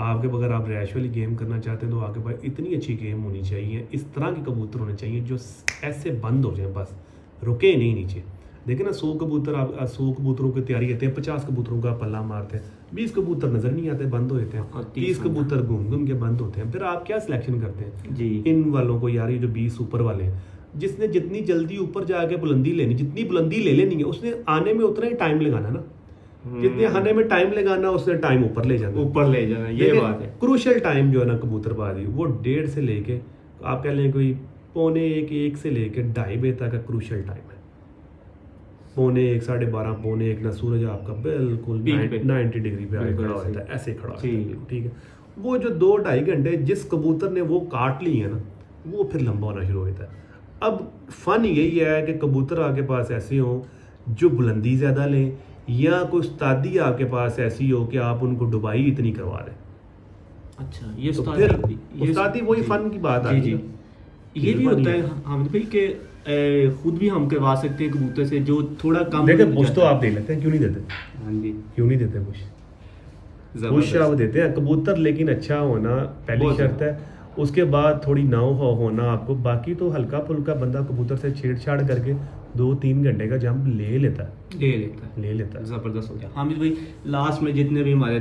आपके अगर आप रैश वाली गेम करना चाहते हैं तो आपके पास इतनी अच्छी गेम होनी चाहिए, इस तरह के कबूतर होने चाहिए जो ऐसे बंद हो जाए, बस रुके नहीं नीचे। देखिए ना 100 कबूतर, आप 100 कबूतरों की तैयारी करते हैं, 50 कबूतरों का पल्ला मारते हैं, 20 कबूतर नज़र नहीं आते, बंद हो जाते हैं, और 30 कबूतर घूम घूम के बंद होते हैं। फिर आप क्या सिलेक्शन करते हैं? जी इन वालों को यार, ये जो 20 ऊपर वाले हैं, जिसने जितनी जल्दी ऊपर जाके बुलंदी लेनी, जितनी बुलंदी ले लेनी है उसने आने में उतना ही टाइम लगाना ना। जितने आने में टाइम लगाना उसने टाइम ऊपर ले जाना। ऊपर ले जाना, ये बात है। क्रूशल टाइम जो है ना कबूतरबाजी, वो 1:30 से लेके आप कह लें कोई 1:45 से लेके 2:30 बजे तक का क्रूशल टाइम है। 1:45, 12:30, 1:45 ना सूरज आपका बिल्कुल पीक पे। 90 डिग्री पे आके बिल्कुल खड़ा ऐसे। होता है, ऐसे खड़ा होता जी। है, ठीक है। वो जो 2-2.5 घंटे जिस कबूतर ने वो काट ली है ना, वो फिर लंबा होना शुरू हो जाता है। अब फन यही है कि कबूतर आपके पास ऐसे हों जो बुलंदी ज़्यादा लें, या कोई उस्तादी आपके पास ऐसी हो कि आप उनको डुबाई इतनी करवा दें। अच्छा ये तो उस्तादी- फिर ये- उस्तादी वही जी। फन की बात आ जी गई जी। ना। ये भी फन होता ही है हामिद भाई कि खुद भी हम करवा सकते हैं कबूतर से जो थोड़ा कम देखिए हो पुश तो जाता है। आप दे लेते हैं, क्यों नहीं देते? हाँ जी क्यों नहीं देते पुश? पुश जबरदस्त। आप देते हैं कबूतर, लेकिन अच्छा होना पहली बहुत शर्त है। उसके बाद थोड़ी नाव होना आपको, बाकी तो हल्का फुल्का बंदा कबूतर से छेड़छाड़ करके 2-3 घंटे का जंप ले लेता है, ले लेता है। ले लेता है। ज़बरदस्त हो गया। हामिद भाई, लास्ट में जितने भी हमारे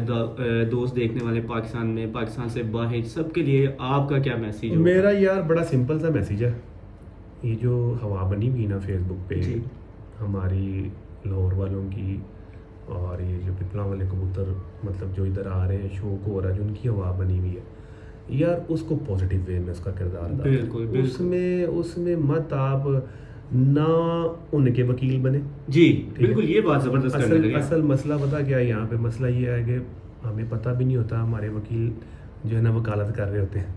दोस्त देखने वाले पाकिस्तान में, पाकिस्तान से बाहर, सबके लिए आपका क्या मैसेज होगा? मेरा यार बड़ा सिंपल सा मैसेज है। ये जो हवा बनी हुई ना फेसबुक पे जी। हमारी लाहौर वालों की, और ये जो पिपला वाले कबूतर मतलब जो इधर आ रहे हैं, शौक हो रहा है, जो उनकी हवा बनी हुई है यार, उसको पॉजिटिव वे में उसका किरदार अदा करें। बिल्कुल, बिल्कुल। उसमें मत आप ना उनके वकील बने। जी ठीक है। बिल्कुल, ये बात ज़बरदस्त करने असल लगे। असल मसला पता क्या है यहाँ पे? मसला ये है कि हमें पता भी नहीं होता, हमारे वकील जो है ना वकालत कर रहे होते हैं।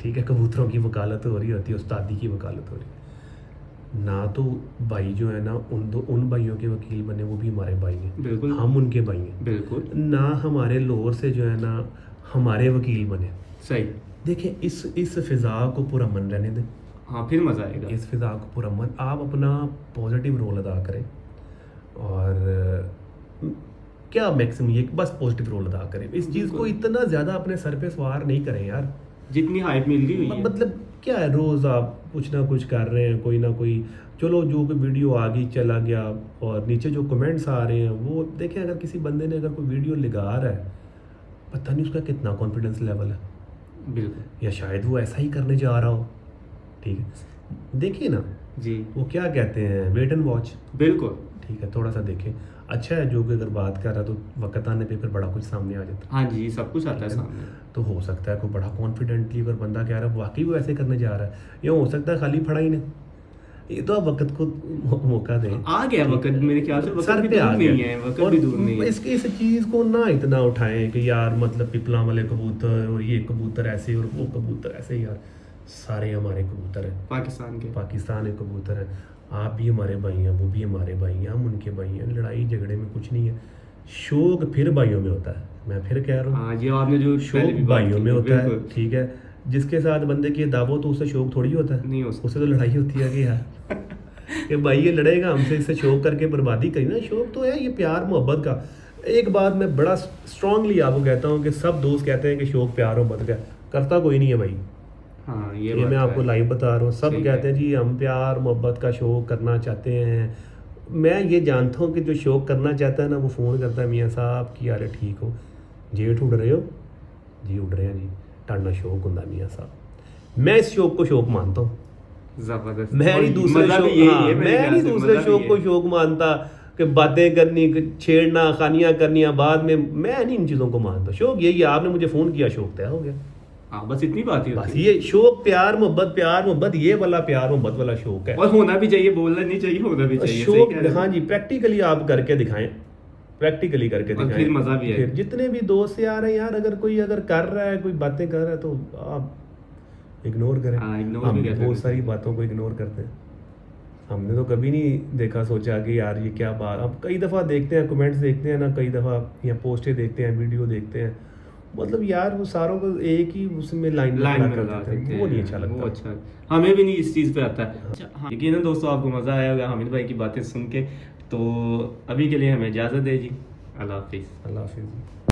ठीक है, कबूतरों की वकालत हो रही होती है, उस्तादी की वकालत हो रही है ना। तो भाई जो है ना उन भाइयों के वकील बने, वो भी हमारे भाई हैं, बिल्कुल। हम उनके भाई हैं। बिल्कुल ना हमारे लाहौर से जो है ना हमारे वकील बने। सही। देखिए इस फिज़ा को पूरा मन रहने दें, हाँ, फिर मज़ा आएगा। इस फिज़ा को पूरा मन, आप अपना पॉजिटिव रोल अदा करें। और क्या मैक्सिमम ये कि बस पॉजिटिव रोल अदा करें। इस चीज़ को इतना ज़्यादा अपने सर पे सवार नहीं करें यार। जितनी हाइप मिल रही हुई है। मतलब क्या है, रोज़ आप कुछ ना कुछ कर रहे हैं, कोई ना कोई, चलो जो कोई वीडियो आ गई चला गया, और नीचे जो कमेंट्स आ रहे हैं वो देखें। अगर किसी बंदे ने अगर कोई वीडियो लगा रहा है, पता नहीं उसका कितना कॉन्फिडेंस लेवल है, बिल्कुल। या शायद वो ऐसा ही करने जा रहा हो। ठीक है, देखिए ना, जी वो क्या कहते हैं, वेट एंड वॉच। बिल्कुल। ठीक है, थोड़ा सा देखें। अच्छा है जो कि अगर बात कर रहा है तो वक्त आने पे फिर बड़ा कुछ सामने आ जाता है। हाँ जी, सब कुछ आता है सामने। तो हो सकता है कोई बड़ा कॉन्फिडेंटली अगर बंदा कह रहा है वाकई वो ऐसे करने जा रहा है, या हो सकता है खाली पढ़ा ही नहीं। ये तो आप वक्त को मौका दें। आ गया वक्त, मेरे ख्याल से वक्त सर भी पे दूर आ नहीं गया। है, वक्त और भी दूर नहीं है। इस चीज़ को ना इतना उठाएं कि यार मतलब पिपला वाले कबूतर और ये कबूतर ऐसे और वो कबूतर ऐसे। यार सारे हमारे कबूतर हैं, पाकिस्तान के। पाकिस्तान के कबूतर हैं। आप भी हमारे भाई हैं, वो भी हमारे भाई हैं, हम उनके भाई हैं। लड़ाई झगड़े में कुछ नहीं है। शौक फिर भाइयों में होता है, मैं फिर कह रहा हूँ। हाँ, ये आपने जो पहले शौक भी बात भाइयों की, में होता है। बिल्कुल। ठीक है, जिसके साथ बंदे की दावो तो उससे शौक थोड़ी होता है, नहीं हो सकता। उससे तो लड़ाई होती है कि यार कि भाई ये लड़ेगा हमसे, इससे शौक करके बर्बादी करी ना। शौक तो है ये प्यार मोहब्बत का। एक बात मैं बड़ा स्ट्रांगली आपको कहता हूँ कि सब दोस्त कहते हैं कि शौक प्यार मोहब्बत का, करता कोई नहीं है भाई। हाँ, ये बात मैं तो आपको है। लाइव बता रहा हूँ। सब सही कहते है। हैं जी हम प्यार मोहब्बत का शौक करना चाहते हैं। मैं ये जानता हूँ कि जो शौक करना चाहता है ना, वो फ़ोन करता है, मियाँ साहब की हाल है, ठीक हो, जेठ उड़ रहे हो जी? उड़ रहे हैं जी। टाना शौक होता मियाँ साहब। मैं इस शौक को शौक मानता हूँ। जबरदस्त। मैं नहीं दूसरे मज़ा भी शौक, यही हाँ, है, मेरे मैं ख्याल नहीं से दूसरे मज़ा भी शौक ये को है। शौक मानता कि बातें करनी, छेड़ना, खानियाँ करनियाँ बाद में। मैं नहीं इन चीज़ों को मानता। शौक यही है, आपने मुझे फ़ोन किया, शौक तय हो गया। हाँ, बस इतनी बात ही बस होती है। ये शौक, प्यार मोहब्बत, ये वाला प्यार मोहब्बत वाला शौक है। और होना भी चाहिए, बोलना नहीं चाहिए, होना भी चाहिए। सही शौक, कह रहे हैं। हाँ जी, प्रैक्टिकली आप करके दिखाएं, प्रैक्टिकली करके और दिखाएं। फिर मज़ा भी आएगा। फिर जितने भी दोस्त यार हैं यार, अगर कोई अगर कर रहा है, कोई बातें कर रहा है, तो आप इग्नोर करें। हाँ, ignore हम भी कैसे बहुत कर सारी सकते हैं। बातों को इग्नोर करते हैं। हमने तो कभी नहीं देखा सोचा कि यार ये क्या बात। अब कई दफ़ा देखते हैं, कमेंट्स देखते हैं ना, कई दफ़ा या पोस्टें देखते हैं, वीडियो देखते हैं, मतलब यार वो सारों को एक ही उसमें लाइन में लाइन खड़ा में कर लगा देते देते हैं। वो नहीं हैं, अच्छा लगता। वो अच्छा हमें भी नहीं इस चीज़ पे आता है। अच्छा, हाँ, यकीनन दोस्तों आपको मज़ा आया होगा हामिद भाई की बातें सुन के। तो अभी के लिए हमें इजाज़त दे जी। अल्लाह हाफिज़। अल्लाह हाफिज़।